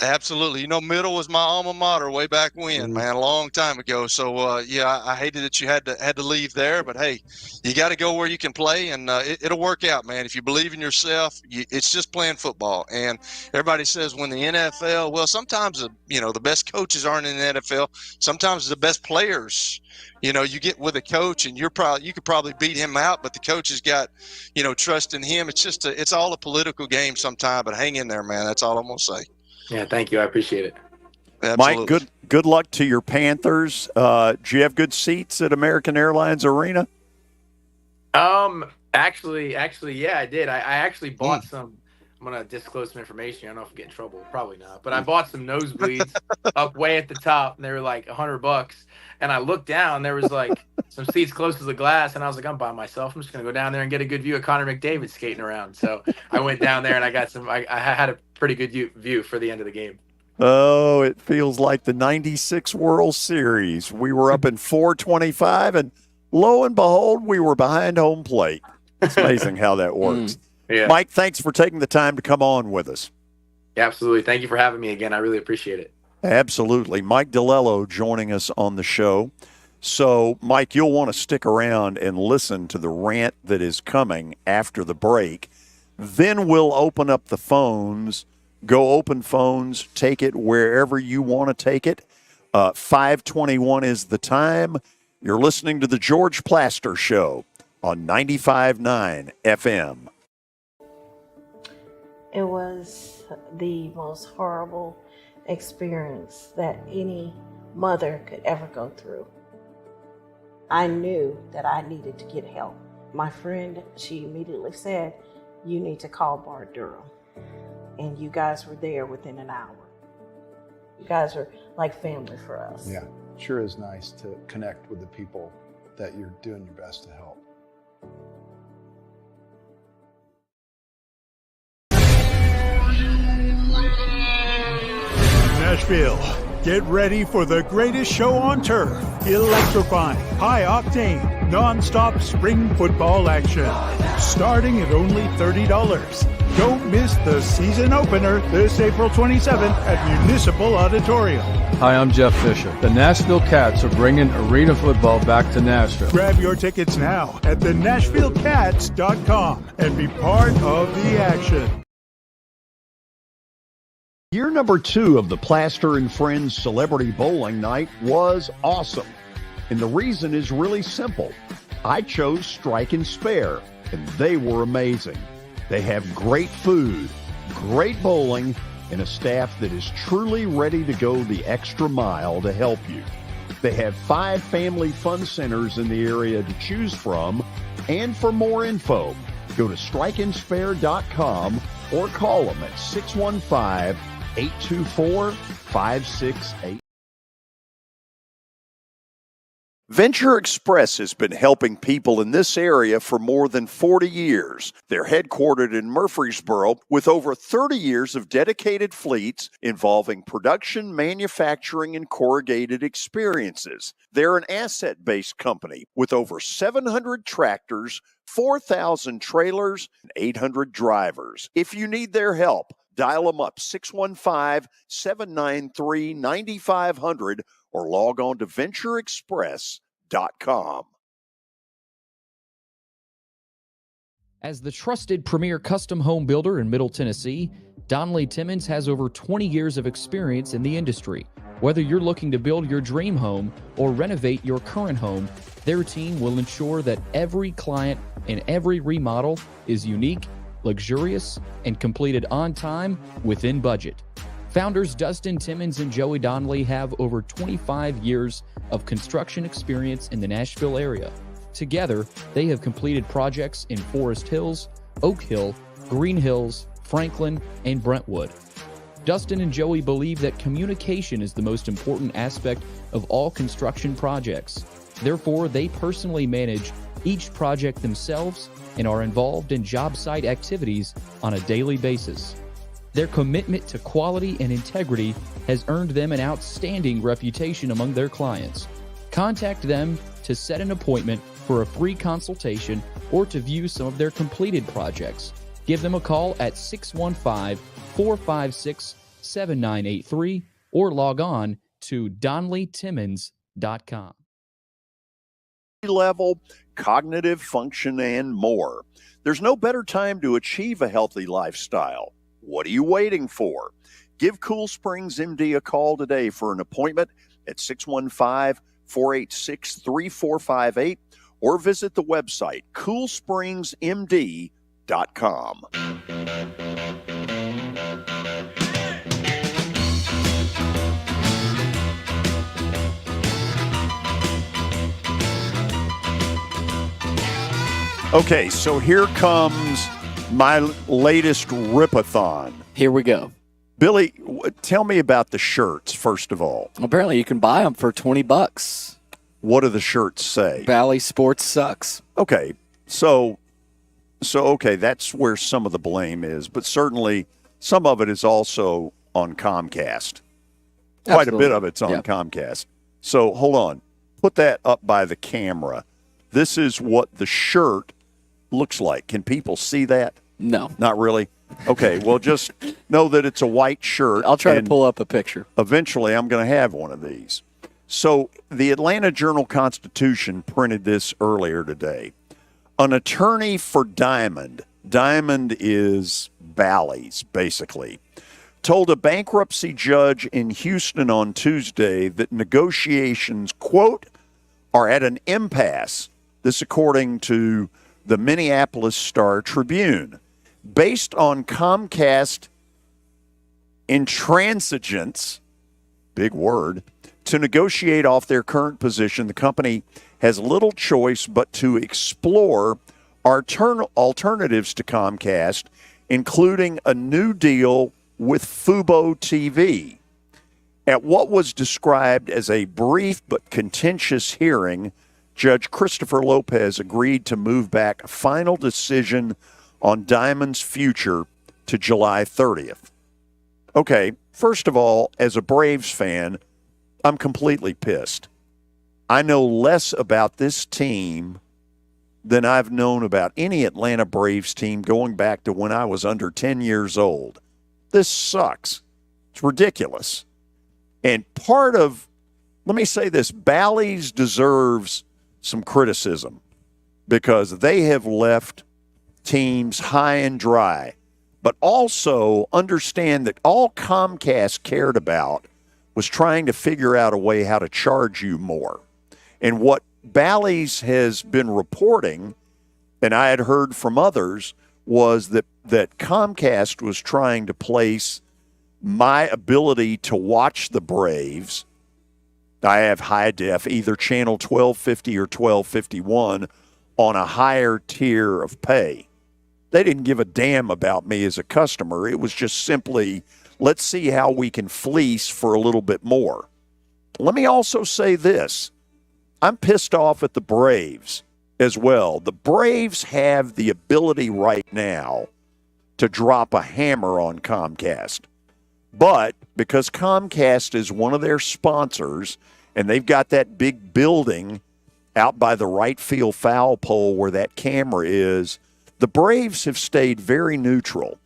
Absolutely. You know, Middle was my alma mater way back when, man, a long time ago. So, yeah, I hated that you had to leave there. But, hey, you got to go where you can play, and it'll work out, man. If you believe in yourself, it's just playing football. And everybody says when the NFL, well, sometimes, the best coaches aren't in the NFL. Sometimes the best players, you get with a coach, and you could probably beat him out, but the coach has got, trust in him. It's just it's all a political game sometimes, but hang in there, man. That's all I'm going to say. Yeah, thank you. I appreciate it. Absolutely. Mike, good luck to your Panthers. Do you have good seats at American Airlines Arena? Actually, yeah, I did. I actually bought some. I'm gonna disclose some information. I don't know if I get in trouble. Probably not. But I bought some nosebleeds up way at the top, and they were like $100. And I looked down, there was like some seats close to the glass, and I was like, I'm by myself. I'm just gonna go down there and get a good view of Connor McDavid skating around. So I went down there, and I got some. I had a pretty good view for the end of the game. Oh, it feels like the 96 World Series. We were up in 425, and lo and behold, we were behind home plate. It's amazing how that works. Yeah. Mike, thanks for taking the time to come on with us. Yeah, absolutely. Thank you for having me again. I really appreciate it. Absolutely. Mike DiLiello joining us on the show. So, Mike, you'll want to stick around and listen to the rant that is coming after the break. Then we'll open up the phones. Go open phones. Take it wherever you want to take it. 5:21 is the time. You're listening to the George Plaster Show on 95.9 FM. It was the most horrible experience that any mother could ever go through. I knew that I needed to get help. My friend, she immediately said, you need to call Bart Durham. And you guys were there within an hour. You guys are like family for us. Yeah, sure is nice to connect with the people that you're doing your best to help. Nashville, get ready for the greatest show on turf. Electrifying, high-octane, non-stop spring football action. Starting at only $30. Don't miss the season opener this April 27th at Municipal Auditorium. Hi, I'm Jeff Fisher. The Nashville Cats are bringing arena football back to Nashville. Grab your tickets now at thenashvillecats.com and be part of the action. Year number 2 of the Plaster and Friends Celebrity Bowling Night was awesome. And the reason is really simple. I chose Strike and Spare, and they were amazing. They have great food, great bowling, and a staff that is truly ready to go the extra mile to help you. They have 5 family fun centers in the area to choose from. And for more info, go to strikeandspare.com or call them at 615-824-5688. Venture Express has been helping people in this area for more than 40 years. They're headquartered in Murfreesboro with over 30 years of dedicated fleets involving production, manufacturing, and corrugated experiences. They're an asset-based company with over 700 tractors, 4,000 trailers, and 800 drivers. If you need their help, dial them up 615-793-9500 or log on to ventureexpress.com. As the trusted premier custom home builder in Middle Tennessee, Donnelly Timmons has over 20 years of experience in the industry. Whether you're looking to build your dream home or renovate your current home, their team will ensure that every client and every remodel is unique, luxurious, and completed on time within budget. Founders Dustin Timmons and Joey Donnelly have over 25 years of construction experience in the Nashville area. Together, they have completed projects in Forest Hills, Oak Hill, Green Hills, Franklin, and Brentwood. Dustin and Joey believe that communication is the most important aspect of all construction projects. Therefore, they personally manage each project themselves and are involved in job site activities on a daily basis. Their commitment to quality and integrity has earned them an outstanding reputation among their clients. Contact them to set an appointment for a free consultation or to view some of their completed projects. Give them a call at 615-456-6666 888-267-7983 or log on to DonleyTimmons.com. Level, cognitive function, and more. There's no better time to achieve a healthy lifestyle. What are you waiting for? Give Cool Springs MD a call today for an appointment at 615-486-3458 or visit the website coolspringsmd.com. Okay, so here comes my latest ripathon. Here we go. Billy, tell me about the shirts, first of all. Apparently you can buy them for $20. What do the shirts say? Valley Sports sucks. Okay, so okay, that's where some of the blame is, but certainly some of it is also on Comcast. Quite Absolutely. a bit of it's on Comcast. So hold on. Put that up by the camera. This is what the shirt looks like. Can people see that? No. Not really? Okay, well, just know that it's a white shirt. I'll try to pull up a picture. Eventually, I'm going to have one of these. So the Atlanta Journal-Constitution printed this earlier today. An attorney for Diamond is Bally's, basically, told a bankruptcy judge in Houston on Tuesday that negotiations, quote, are at an impasse. This according to the Minneapolis Star-Tribune. Based on Comcast intransigence, big word, to negotiate off their current position, the company has little choice but to explore alternatives to Comcast, including a new deal with Fubo TV. At what was described as a brief but contentious hearing, Judge Christopher Lopez agreed to move back a final decision on Diamond's future to July 30th. Okay, first of all, as a Braves fan, I'm completely pissed. I know less about this team than I've known about any Atlanta Braves team going back to when I was under 10 years old. This sucks. It's ridiculous. And let me say this, Bally's deserves some criticism because they have left teams high and dry. But also understand that all Comcast cared about was trying to figure out a way how to charge you more. And what Bally's has been reporting, and I had heard from others, was that Comcast was trying to place my ability to watch the Braves. I have high def, either channel 1250 or 1251, on a higher tier of pay. They didn't give a damn about me as a customer. It was just simply, let's see how we can fleece for a little bit more. Let me also say this. I'm pissed off at the Braves as well. The Braves have the ability right now to drop a hammer on Comcast. But because Comcast is one of their sponsors, and they've got that big building out by the right field foul pole where that camera is, the Braves have stayed very neutral,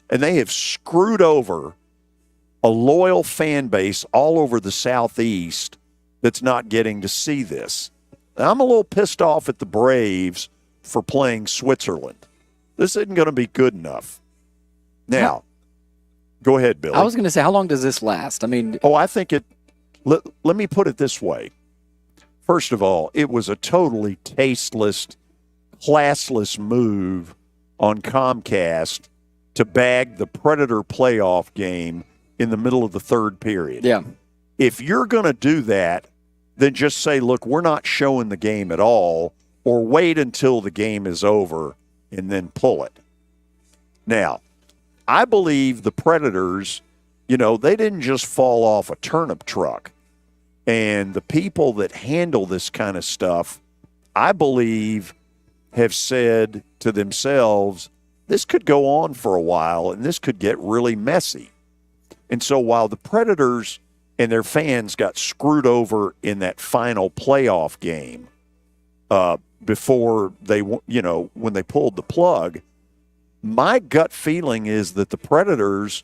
and they have screwed over a loyal fan base all over the Southeast that's not getting to see this. Now, I'm a little pissed off at the Braves for playing Switzerland. This isn't going to be good enough. Now, go ahead, Billy. I was going to say, how long does this last? I mean, I think let me put it this way. First of all, it was a totally tasteless, classless move on Comcast to bag the Predator playoff game in the middle of the third period. Yeah. If you're going to do that, then just say, look, we're not showing the game at all, or wait until the game is over and then pull it. Now, I believe the Predators, they didn't just fall off a turnip truck. And the people that handle this kind of stuff, I believe, have said to themselves, this could go on for a while and this could get really messy. And so while the Predators and their fans got screwed over in that final playoff game before they, when they pulled the plug, my gut feeling is that the Predators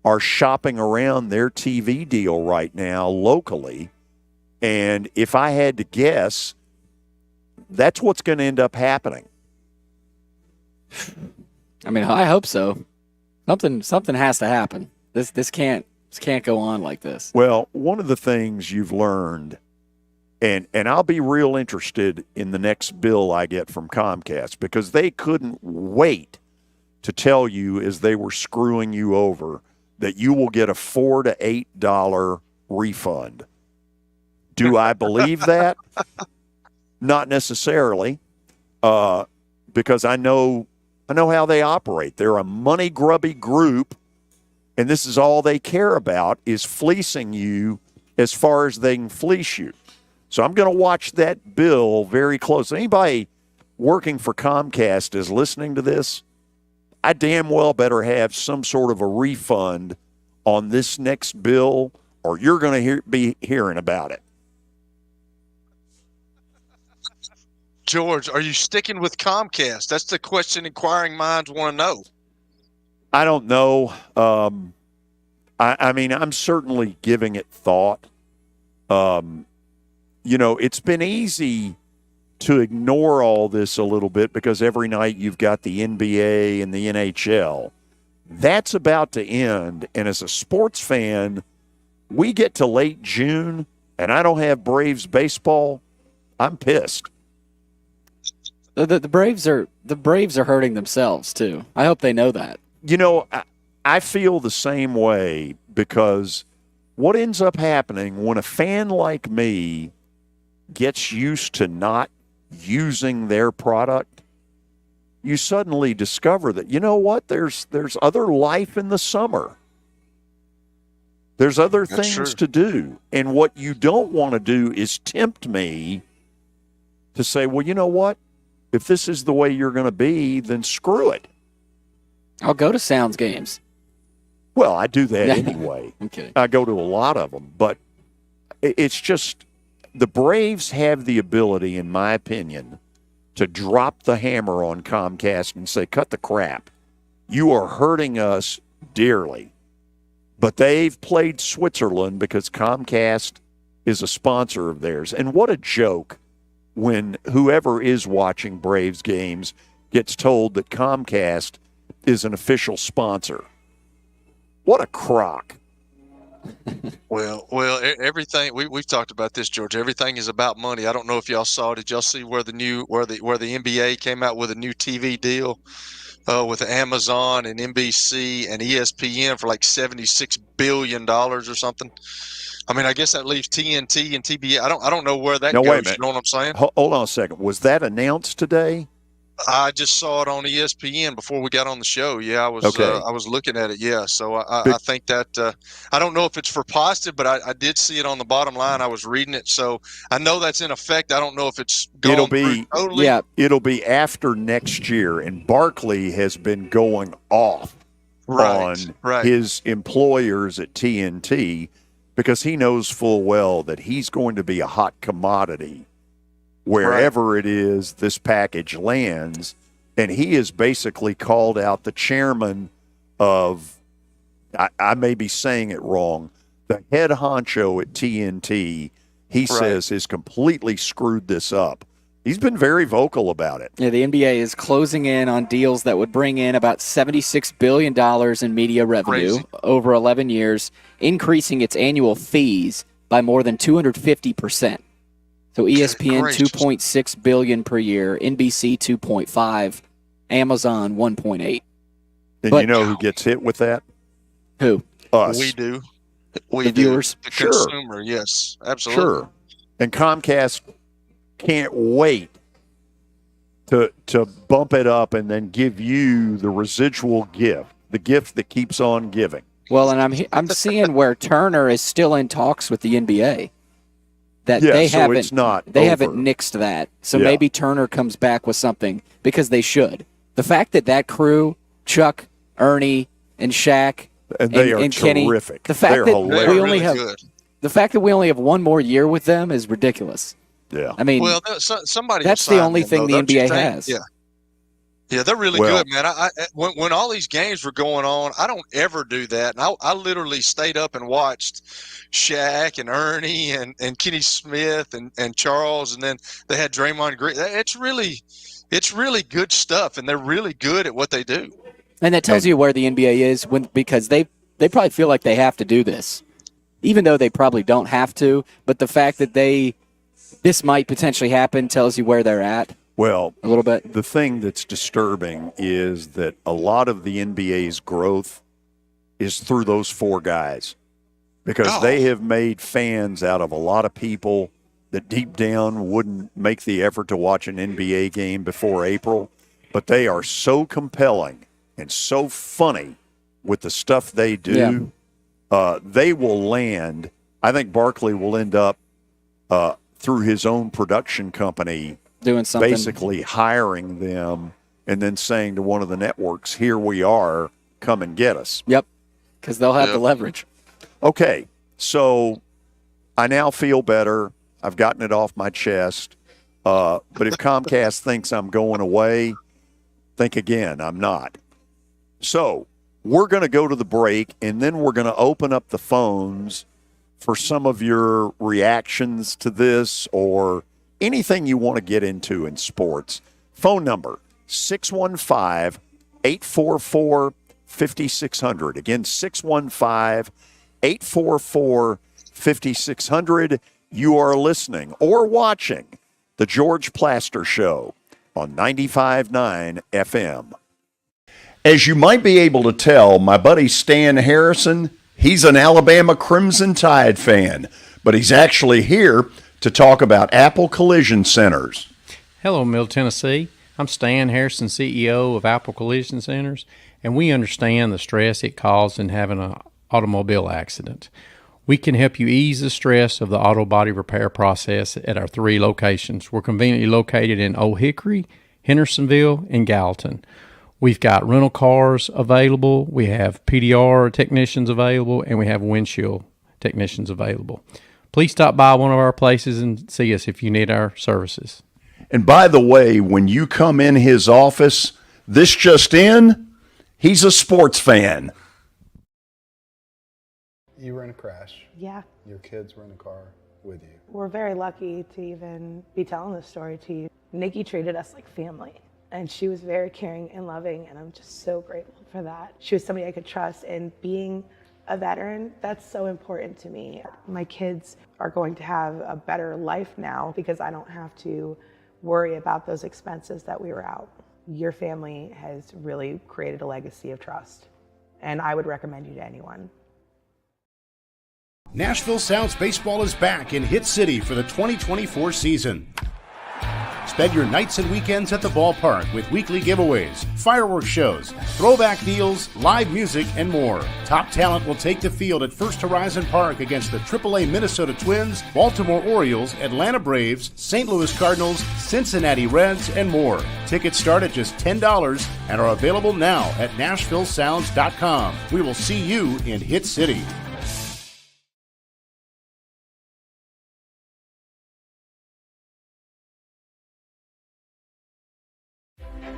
are shopping around their TV deal right now locally. And if I had to guess, that's what's going to end up happening. I mean, I hope so. Something has to happen. This can't go on like this. Well, one of the things you've learned, and I'll be real interested in the next bill I get from Comcast, because they couldn't wait to tell you as they were screwing you over that you will get a $4 to $8 refund. Do I believe that? Not necessarily, because I know how they operate. They're a money grubby group, and this is all they care about is fleecing you as far as they can fleece you. So I'm going to watch that bill very closely. Anybody working for Comcast is listening to this, I damn well better have some sort of a refund on this next bill, or you're going to be hearing about it. George, are you sticking with Comcast? That's the question inquiring minds want to know. I don't know. I mean, I'm certainly giving it thought. It's been easy to ignore all this a little bit because every night you've got the NBA and the NHL. That's about to end. And as a sports fan, we get to late June and I don't have Braves baseball. I'm pissed. The Braves are hurting themselves too. I hope they know that. I feel the same way, because what ends up happening when a fan like me gets used to not using their product, you suddenly discover that, you know what, there's other life in the summer. There's other things to do. And what you don't want to do is tempt me to say, well, you know what? If this is the way you're going to be, then screw it. I'll go to Sounds games. Well, I do that anyway. Okay. I go to a lot of them. But it's just the Braves have the ability, in my opinion, to drop the hammer on Comcast and say, cut the crap. You are hurting us dearly. But they've played Switzerland because Comcast is a sponsor of theirs. And what a joke when whoever is watching Braves games gets told that Comcast is an official sponsor. What a crock. Well, everything we've talked about this, George. Everything is about money. I don't know if y'all saw. Did y'all see where the NBA came out with a new TV deal with Amazon and NBC and ESPN for like $76 billion or something? I mean, I guess that leaves TNT and TBS. I don't know where that goes. Wait a minute. You know what I'm saying? Hold on a second. Was that announced today? I just saw it on ESPN before we got on the show. Yeah, I was I was looking at it. Yeah, so I think that I don't know if it's for positive, but I did see it on the bottom line. I was reading it, so I know that's in effect. I don't know if it's going through totally. Yeah, it'll be after next year, and Barkley has been going off on his employers at TNT because he knows full well that he's going to be a hot commodity wherever it is this package lands. And he has basically called out the chairman of, I may be saying it wrong, the head honcho at TNT, he says has completely screwed this up. He's been very vocal about it. Yeah, the NBA is closing in on deals that would bring in about $76 billion in media revenue over 11 years, increasing its annual fees by more than 250%. So ESPN $2.6 billion per year, NBC $2.5, Amazon $1.8. And you know who gets hit with that? Who? Us. We do. The viewers. The consumer, yes, absolutely. Sure. And Comcast can't wait to bump it up and then give you the residual gift, the gift that keeps on giving. Well, and I'm seeing where Turner is still in talks with the NBA. That yeah, they so haven't it's not they over. haven't nixed that. So maybe Turner comes back with something because they should. The fact that crew, Chuck, Ernie, and Shaq and they are Kenny, terrific. The fact They're that hilarious. we only have the fact that we only have one more year with them is ridiculous. Yeah. I mean, well, somebody. That's the only thing the NBA has. Yeah. Yeah, they're really Well, good, man. When all these games were going on, I don't ever do that. And I literally stayed up and watched Shaq and Ernie and Kenny Smith and Charles, and then they had Draymond Green. It's really good stuff, and they're really good at what they do. And that tells you where the NBA is because they probably feel like they have to do this, even though they probably don't have to. But the fact that this might potentially happen tells you where they're at. Well, a little bit. The thing that's disturbing is that a lot of the NBA's growth is through those four guys, because they have made fans out of a lot of people that deep down wouldn't make the effort to watch an NBA game before April, but they are so compelling and so funny with the stuff they do. Yeah. They will land. I think Barkley will end up through his own production company doing something, basically hiring them and then saying to one of the networks, here we are, come and get us. Yep, because they'll have the leverage. Okay, so I now feel better. I've gotten it off my chest. But if Comcast thinks I'm going away, think again. I'm not. So we're going to go to the break, and then we're going to open up the phones for some of your reactions to this or anything you want to get into in sports. Phone number, 615-844-5600. Again, 615-844-5600. You are listening or watching The George Plaster Show on 95.9 FM. As you might be able to tell, my buddy Stan Harrison, he's an Alabama Crimson Tide fan, but he's actually here to talk about Apple Collision Centers. Hello, Middle Tennessee. I'm Stan Harrison, CEO of Apple Collision Centers, and we understand the stress it causes in having an automobile accident. We can help you ease the stress of the auto body repair process at our 3 locations. We're conveniently located in Old Hickory, Hendersonville, and Gallatin. We've got rental cars available, we have PDR technicians available, and we have windshield technicians available. Please stop by one of our places and see us if you need our services. And by the way, when you come in his office, this just in, he's a sports fan. You were in a crash. Yeah. Your kids were in the car with you. We're very lucky to even be telling this story to you. Nikki treated us like family, and she was very caring and loving, and I'm just so grateful for that. She was somebody I could trust, and being a veteran, that's so important to me. My kids are going to have a better life now because I don't have to worry about those expenses that we were out. Your family has really created a legacy of trust, and I would recommend you to anyone. Nashville Sounds Baseball is back in Hit City for the 2024 season. Spend your nights and weekends at the ballpark with weekly giveaways, fireworks shows, throwback deals, live music, and more. Top talent will take the field at First Horizon Park against the AAA Minnesota Twins, Baltimore Orioles, Atlanta Braves, St. Louis Cardinals, Cincinnati Reds, and more. Tickets start at just $10 and are available now at NashvilleSounds.com. We will see you in Hit City.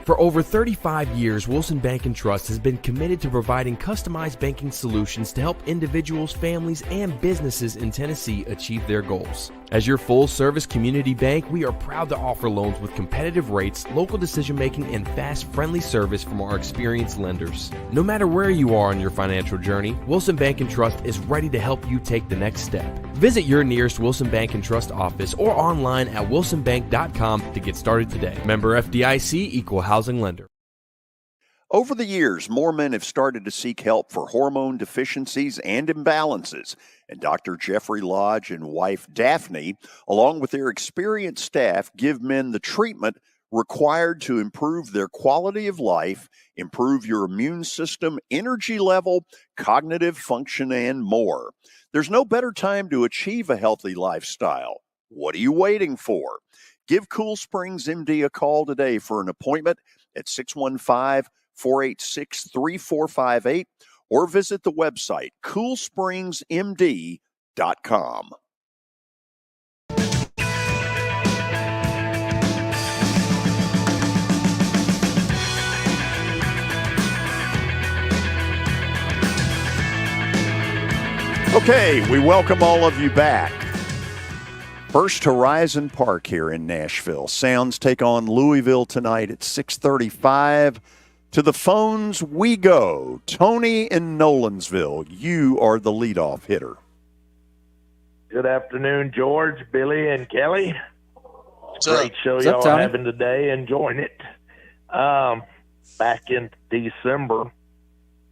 For over 35 years, Wilson Bank & Trust has been committed to providing customized banking solutions to help individuals, families, and businesses in Tennessee achieve their goals. As your full-service community bank, we are proud to offer loans with competitive rates, local decision-making, and fast, friendly service from our experienced lenders. No matter where you are on your financial journey, Wilson Bank & Trust is ready to help you take the next step. Visit your nearest Wilson Bank & Trust office or online at wilsonbank.com to get started today. Member FDIC, Equal Housing Lender. Over the years, more men have started to seek help for hormone deficiencies and imbalances, and Dr. Jeffrey Lodge and wife Daphne, along with their experienced staff, give men the treatment required to improve their quality of life, improve your immune system, energy level, cognitive function, and more. There's no better time to achieve a healthy lifestyle. What are you waiting for? Give Cool Springs MD a call today for an appointment at 615-486-3458 or visit the website coolspringsmd.com. Okay, we welcome all of you back. First Horizon Park here in Nashville. Sounds take on Louisville tonight at 6:35. To the phones we go. Tony in Nolensville, you are the leadoff hitter. Good afternoon, George, Billy, and Kelly. Great show What's up, y'all Tony? having today. Enjoying it. Back in December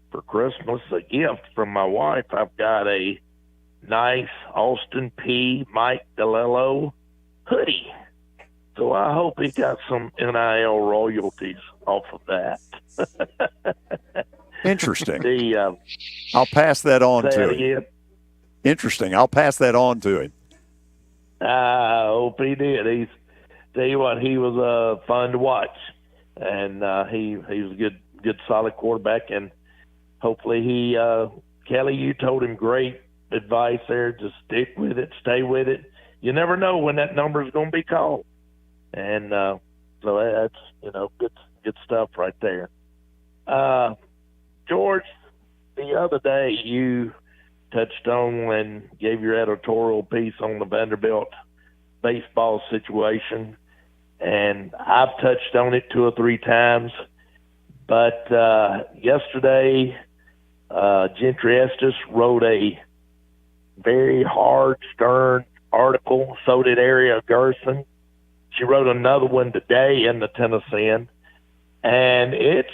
for Christmas, a gift from my wife, I've got a nice Austin P. Mike DiLiello hoodie. So I hope he got some NIL royalties off of that. Interesting. The, I'll pass that on say to it him. again. Interesting. I'll pass that on to him. I hope he did. Tell you what, he was fun to watch, and he was a good solid quarterback. And hopefully Kelly, you told him great advice there. Just stick with it, stay with it. You never know when that number is going to be called, and so that's good stuff right there. George, the other day you touched on and gave your editorial piece on the Vanderbilt baseball situation, and I've touched on it 2 or 3 times. But yesterday, Gentry Estes wrote a very hard, stern article. So did Ariel Gerson. She wrote another one today in the Tennessean, and it's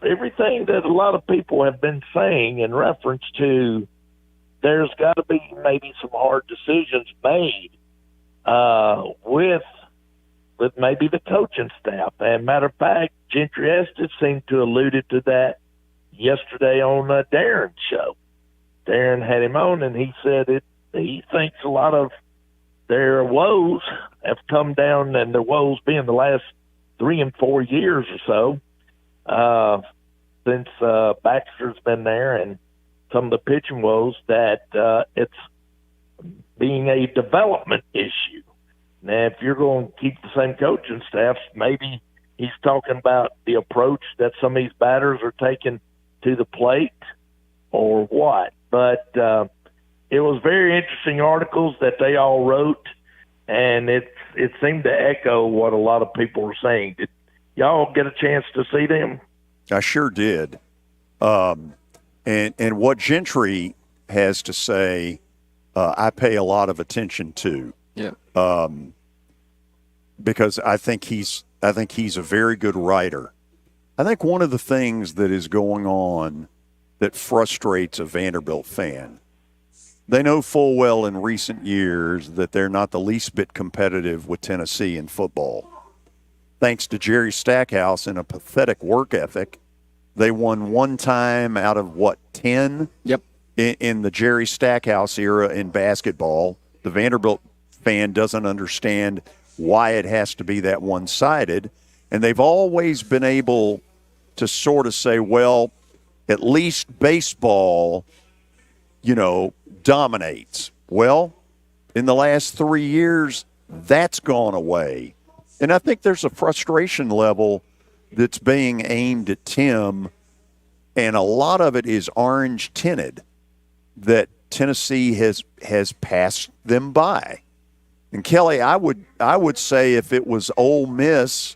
everything that a lot of people have been saying in reference to there's got to be maybe some hard decisions made with maybe the coaching staff. And matter of fact, Gentry Estes seemed to alluded to that yesterday on Darren's show. Darren had him on, and he said he thinks a lot of their woes have come down, and their woes being the last 3 and 4 years or so since Baxter's been there, and some of the pitching woes, that it's being a development issue. Now, if you're going to keep the same coaching staff, maybe he's talking about the approach that some of these batters are taking to the plate or what. But it was very interesting articles that they all wrote, and it seemed to echo what a lot of people were saying. Did y'all get a chance to see them? I sure did. And what Gentry has to say, I pay a lot of attention to. Yeah. Because I think he's a very good writer. I think one of the things that is going on that frustrates a Vanderbilt fan, they know full well in recent years that they're not the least bit competitive with Tennessee in football. Thanks to Jerry Stackhouse and a pathetic work ethic, they won 1 time out of, 10? Yep. In the Jerry Stackhouse era in basketball. The Vanderbilt fan doesn't understand why it has to be that one-sided. And they've always been able to sort of say, well, at least baseball, dominates. Well, in the last 3 years, that's gone away. And I think there's a frustration level that's being aimed at Tim, and a lot of it is orange tinted, that Tennessee has passed them by. And Kelly, I would say if it was Ole Miss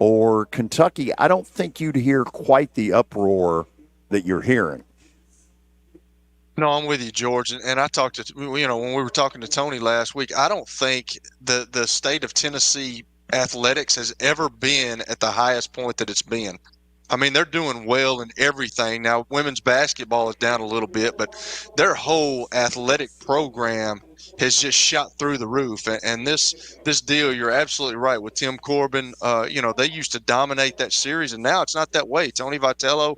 or Kentucky, I don't think you'd hear quite the uproar that you're hearing. No, I'm with you, George. And I talked to, when we were talking to Tony last week, I don't think the state of Tennessee athletics has ever been at the highest point that it's been. I mean, they're doing well in everything. Now, women's basketball is down a little bit, but their whole athletic program has just shot through the roof. And this deal, you're absolutely right with Tim Corbin. They used to dominate that series, and now it's not that way. Tony Vitello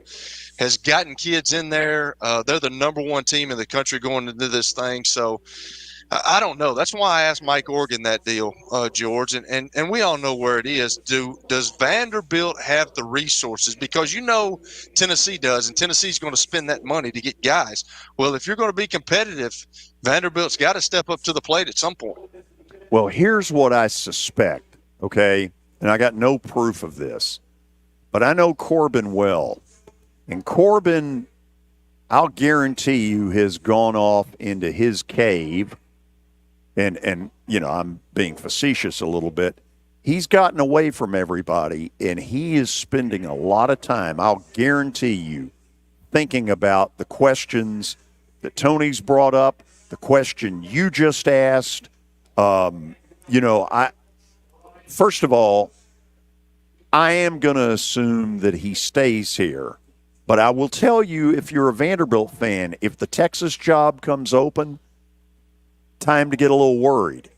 has gotten kids in there. They're the number 1 team in the country going into this thing. So I don't know. That's why I asked Mike Organ that deal, George, and we all know where it is. Does Vanderbilt have the resources? Because Tennessee does, and Tennessee's going to spend that money to get guys. Well, if you're going to be competitive, Vanderbilt's got to step up to the plate at some point. Well, here's what I suspect, okay? And I got no proof of this, but I know Corbin well. And Corbin, I'll guarantee you has gone off into his cave, and I'm being facetious a little bit. He's gotten away from everybody, and he is spending a lot of time, I'll guarantee you, thinking about the questions that Tony's brought up, the question you just asked. First of all, I am going to assume that he stays here. But I will tell you, if you're a Vanderbilt fan, if the Texas job comes open, time to get a little worried.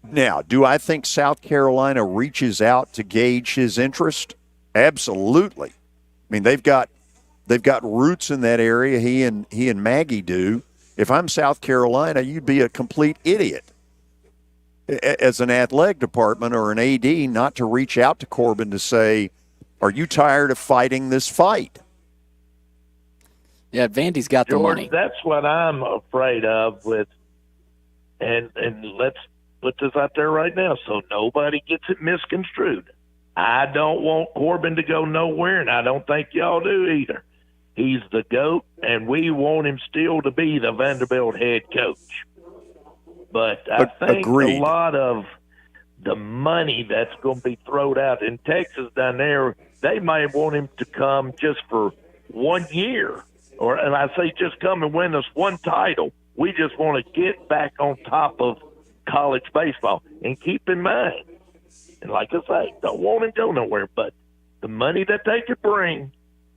Now, do I think South Carolina reaches out to gauge his interest? Absolutely. I mean, they've got roots in that area. He and Maggie do. If I'm South Carolina, you'd be a complete idiot as an athletic department or an AD not to reach out to Corbin to say, "Are you tired of fighting this fight?" Yeah, Vandy's got the money. That's what I'm afraid of with, and let's put this out there right now so nobody gets it misconstrued. I don't want Corbin to go nowhere, and I don't think y'all do either. He's the GOAT, and we want him still to be the Vanderbilt head coach. But I think agreed. A lot of the money that's going to be thrown out in Texas down there, they might want him to come just for 1 year. And I say just come and win us one title. We just want to get back on top of college baseball. And keep in mind, and like I say, don't want him to go nowhere, but the money that they could bring,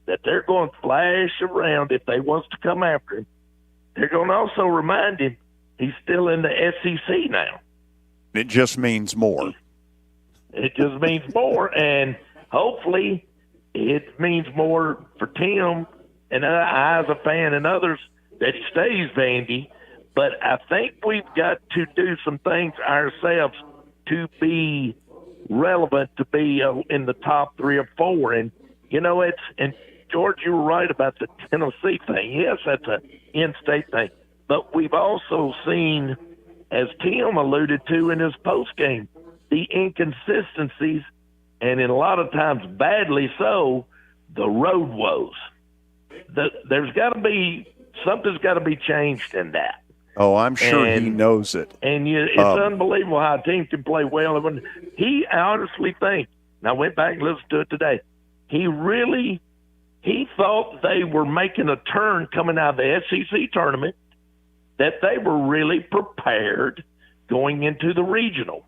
that they're going to flash around if they wants to come after him, they're going to also remind him he's still in the SEC now. It just means more. It just means more, and hopefully it means more for Tim and I as a fan and others that he stays Vandy. But I think we've got to do some things ourselves to be relevant, to be in the top 3 or 4. And, and George, you were right about the Tennessee thing. Yes, that's an in-state thing. But we've also seen, as Tim alluded to in his postgame, the inconsistencies, and in a lot of times badly so, the road woes. There's got to be something's got to be changed in that. Oh, I'm sure he knows it. And it's unbelievable how a team can play well. I honestly think, and I went back and listened to it today, he thought they were making a turn coming out of the SEC tournament, that they were really prepared going into the regional.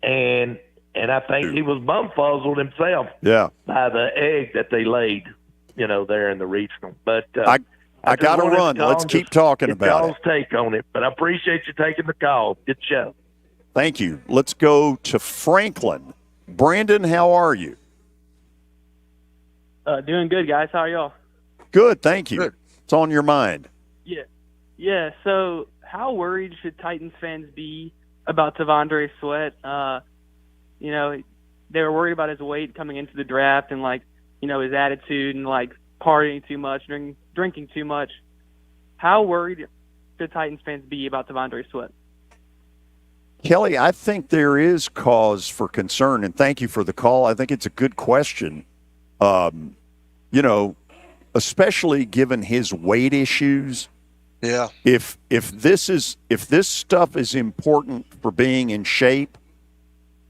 And I think he was bumfuzzled himself by the egg that they laid, there in the regional. But I got to run. Let's keep talking about it. Take on it, but I appreciate you taking the call. Good show. Thank you. Let's go to Franklin. Brandon, how are you? Doing good, guys. How are y'all? Good, thank you. Good. It's on your mind. Yeah. So, how worried should Titans fans be about T'Vondre Sweat? They were worried about his weight coming into the draft and his attitude and partying too much, drinking too much. How worried should Titans fans be about T'Vondre Sweat? Kelly, I think there is cause for concern, and thank you for the call. I think it's a good question. Especially given his weight issues. Yeah. If this stuff is important for being in shape,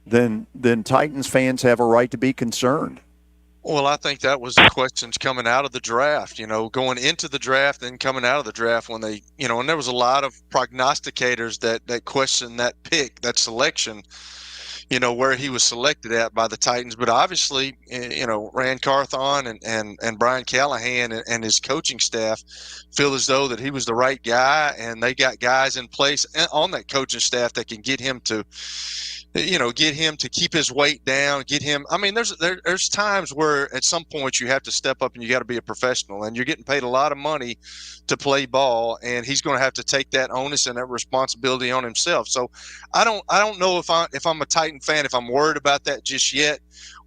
then Titans fans have a right to be concerned. Well, I think that was the questions coming out of the draft, going into the draft and coming out of the draft when they, and there was a lot of prognosticators that questioned that pick, that selection, where he was selected at by the Titans. But obviously, Rand Carthon and Brian Callahan and his coaching staff feel as though that he was the right guy, and they got guys in place on that coaching staff that can get him to keep his weight down, get him. I mean, there's times where at some point you have to step up and you got to be a professional, and you're getting paid a lot of money to play ball, and he's going to have to take that onus and that responsibility on himself. So I don't know if I'm a Titan fan, if I'm worried about that just yet.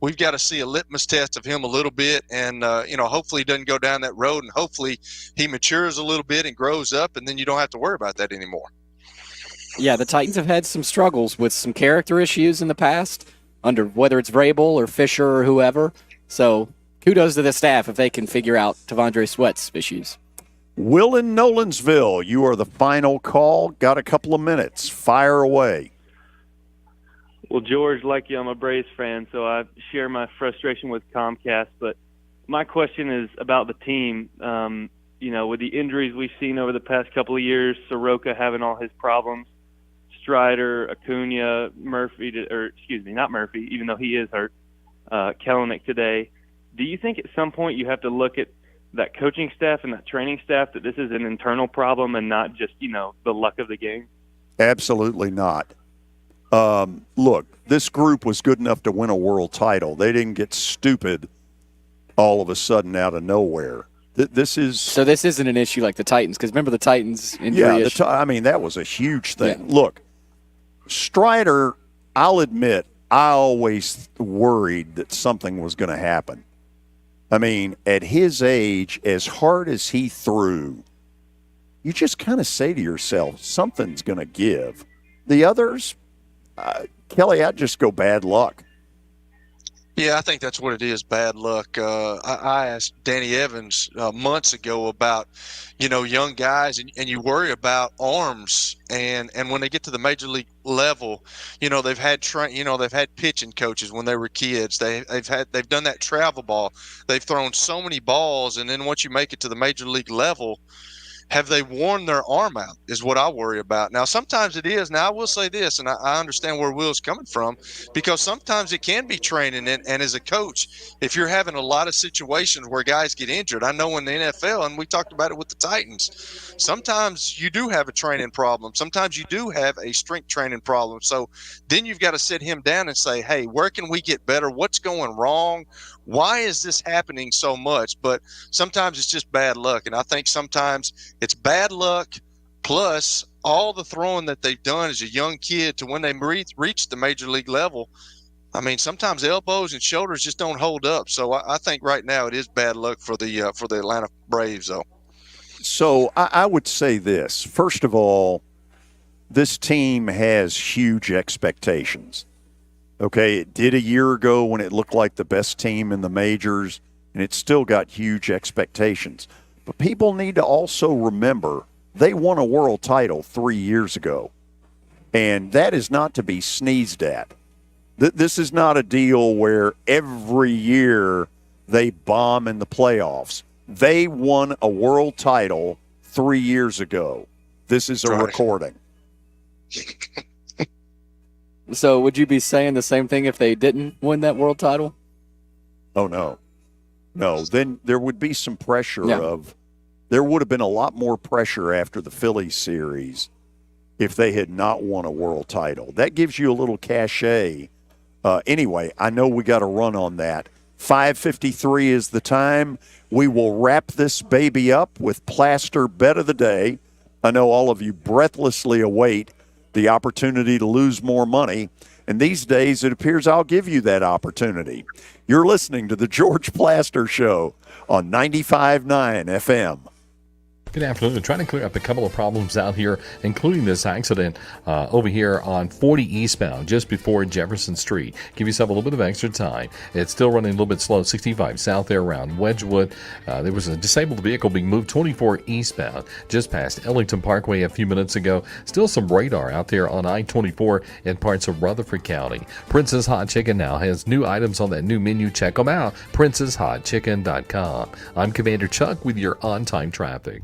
We've got to see a litmus test of him a little bit, and hopefully he doesn't go down that road, and hopefully he matures a little bit and grows up, and then you don't have to worry about that anymore. Yeah, the Titans have had some struggles with some character issues in the past, under whether it's Vrabel or Fisher or whoever. So kudos to the staff if they can figure out T'Vondre Sweat's issues. Will in Nolensville, you are the final call. Got a couple of minutes. Fire away. Well, George, like you, I'm a Braves fan, so I share my frustration with Comcast. But my question is about the team. With the injuries we've seen over the past couple of years, Soroka having all his problems, Strider, Acuna, not Murphy, even though he is hurt, Kellenick today. Do you think at some point you have to look at that coaching staff and that training staff that this is an internal problem and not just, the luck of the game? Absolutely not. Look, this group was good enough to win a world title. They didn't get stupid all of a sudden out of nowhere. This isn't an issue like the Titans, because remember the Titans injury issue? That was a huge thing. Yeah. Look, Strider, I'll admit, I always worried that something was going to happen. I mean, at his age, as hard as he threw, you just kind of say to yourself, something's going to give. The others, Kelly, I'd just go bad luck. Yeah, I think that's what it is, bad luck. I asked Danny Evans months ago about, young guys, and you worry about arms, and when they get to the major league level, they've had they've had pitching coaches when they were kids. They've done that travel ball. They've thrown so many balls, and then once you make it to the major league level, have they worn their arm out is what I worry about. Now, sometimes it is. Now, I will say this, and I understand where Will's coming from, because sometimes it can be training. And as a coach, if you're having a lot of situations where guys get injured, I know in the NFL, and we talked about it with the Titans, sometimes you do have a training problem. Sometimes you do have a strength training problem. So then you've got to sit him down and say, hey, where can we get better? What's going wrong? Why is this happening so much? But sometimes it's just bad luck. And I think sometimes it's bad luck plus all the throwing that they've done as a young kid to when they reach the major league level. I mean, sometimes elbows and shoulders just don't hold up. So I think right now it is bad luck for the Atlanta Braves, though. So I would say this. First of all, this team has huge expectations. Okay, it did a year ago when it looked like the best team in the majors, and it's still got huge expectations. But people need to also remember they won a world title 3 years ago, and that is not to be sneezed at. This is not a deal where every year they bomb in the playoffs. They won a world title 3 years ago. This is a recording. So would you be saying the same thing if they didn't win that world title? Oh, no. No, then there would be some pressure there would have been a lot more pressure after the Phillies series if they had not won a world title. That gives you a little cachet. Anyway, I know we got to run on that. 5:53 is the time. We will wrap this baby up with Plaster Bet of the Day. I know all of you breathlessly await the opportunity to lose more money, and these days it appears I'll give you that opportunity. You're listening to the George Plaster Show on 95.9 FM. Good afternoon. Trying to clear up a couple of problems out here, including this accident over here on 40 eastbound, just before Jefferson Street. Give yourself a little bit of extra time. It's still running a little bit slow, 65 south there around Wedgwood. There was a disabled vehicle being moved 24 eastbound, just past Ellington Parkway a few minutes ago. Still some radar out there on I-24 in parts of Rutherford County. Princess Hot Chicken now has new items on that new menu. Check them out, princesshotchicken.com. I'm Commander Chuck with your on-time traffic.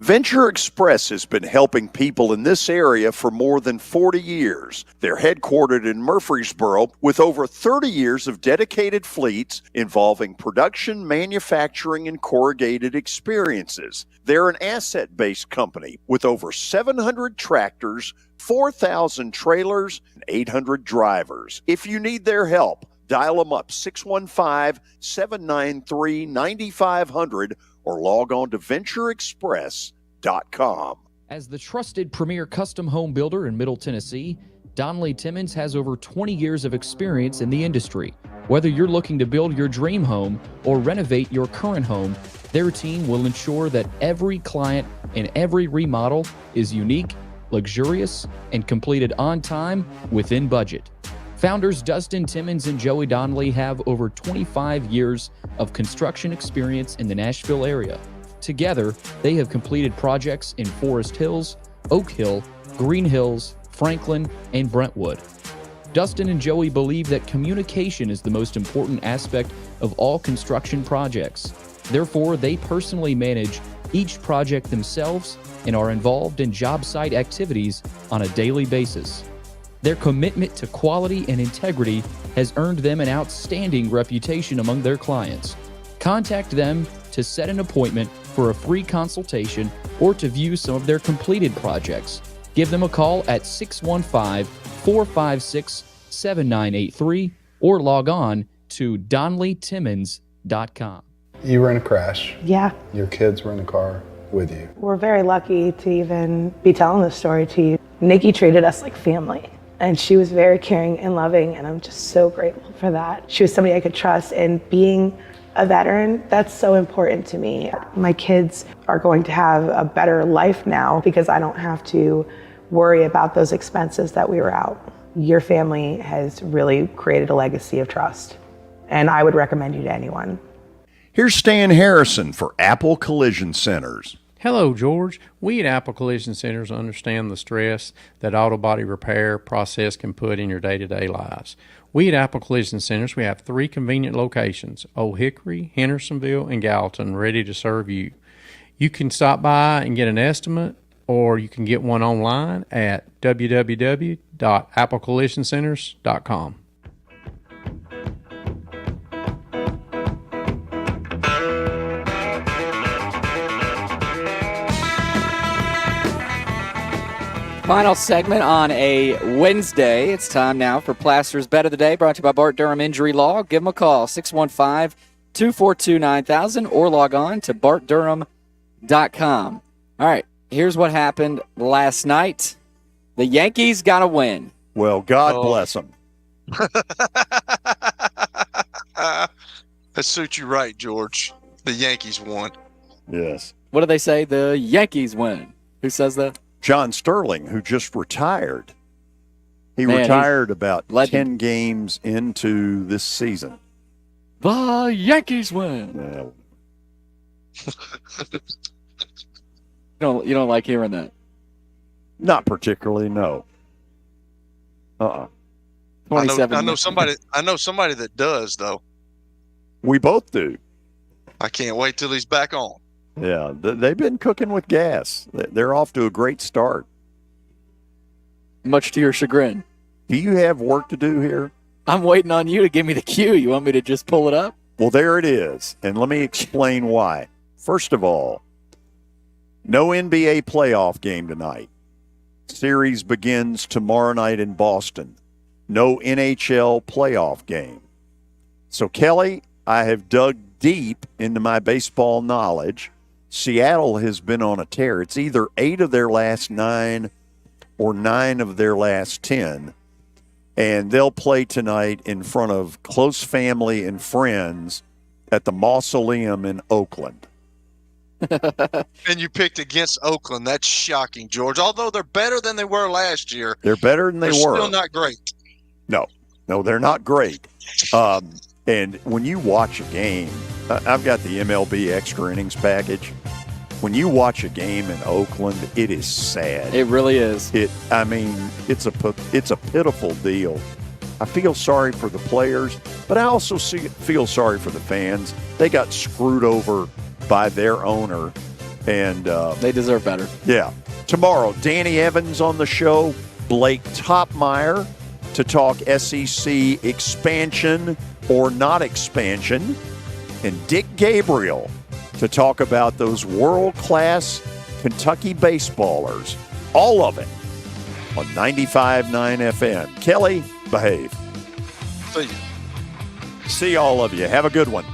Venture Express has been helping people in this area for more than 40 years. They're headquartered in Murfreesboro with over 30 years of dedicated fleets involving production, manufacturing, and corrugated experiences. They're an asset-based company with over 700 tractors, 4,000 trailers, and 800 drivers. If you need their help, dial them up 615-793-9500 or log on to ventureexpress.com. As the trusted premier custom home builder in Middle Tennessee, Donnelly Timmons has over 20 years of experience in the industry. Whether you're looking to build your dream home or renovate your current home, their team will ensure that every client and every remodel is unique, luxurious, and completed on time within budget. Founders Dustin Timmons and Joey Donnelly have over 25 years of construction experience in the Nashville area. Together, they have completed projects in Forest Hills, Oak Hill, Green Hills, Franklin, and Brentwood. Dustin and Joey believe that communication is the most important aspect of all construction projects. Therefore, they personally manage each project themselves and are involved in job site activities on a daily basis. Their commitment to quality and integrity has earned them an outstanding reputation among their clients. Contact them to set an appointment for a free consultation or to view some of their completed projects. Give them a call at 615-456-7983 or log on to DonleyTimmons.com. You were in a crash. Yeah. Your kids were in the car with you. We're very lucky to even be telling this story to you. Nikki treated us like family, and she was very caring and loving, and I'm just so grateful for that. She was somebody I could trust, and being a veteran, that's so important to me. My kids are going to have a better life now because I don't have to worry about those expenses that we were out. Your family has really created a legacy of trust, and I would recommend you to anyone. Here's Stan Harrison for Apple Collision Centers. Hello, George. We at Apple Collision Centers understand the stress that auto body repair process can put in your day-to-day lives. We at Apple Collision Centers, we have 3 convenient locations, Old Hickory, Hendersonville, and Gallatin, ready to serve you. You can stop by and get an estimate, or you can get one online at www.applecollisioncenters.com. Final segment on a Wednesday. It's time now for Plaster's Bet of the Day, brought to you by Bart Durham Injury Law. Give them a call, 615-242-9000, or log on to bartdurham.com. All right, here's what happened last night. The Yankees got a win. Well, God bless them. That suits you right, George. The Yankees won. Yes. What do they say? The Yankees win. Who says that? John Sterling, who just retired. He Man, retired about legend. 10 games into this season. The Yankees win. Yeah. You don't like hearing that? Not particularly, no. I 27. know somebody that does, though. We both do. I can't wait till he's back on. Yeah, they've been cooking with gas. They're off to a great start. Much to your chagrin. Do you have work to do here? I'm waiting on you to give me the cue. You want me to just pull it up? Well, there it is. And let me explain why. First of all, no NBA playoff game tonight. Series begins tomorrow night in Boston. No NHL playoff game. So, Kelly, I have dug deep into my baseball knowledge. Seattle has been on a tear. It's either 8 of their last 9 or 9 of their last 10. And they'll play tonight in front of close family and friends at the Mausoleum in Oakland. And you picked against Oakland. That's shocking, George. Although they're better than they were last year. They're better than they were. Still not great. No, they're not great. And when you watch a game, I've got the MLB extra innings package. When you watch a game in Oakland, it is sad. It really is. It's a pitiful deal. I feel sorry for the players, but I also feel sorry for the fans. They got screwed over by their owner, and they deserve better. Yeah. Tomorrow, Danny Evans on the show, Blake Topmeyer to talk SEC expansion or not expansion, and Dick Gabriel to talk about those world-class Kentucky baseballers. All of it on 95.9 FM. Kelly, behave. See you. See all of you. Have a good one.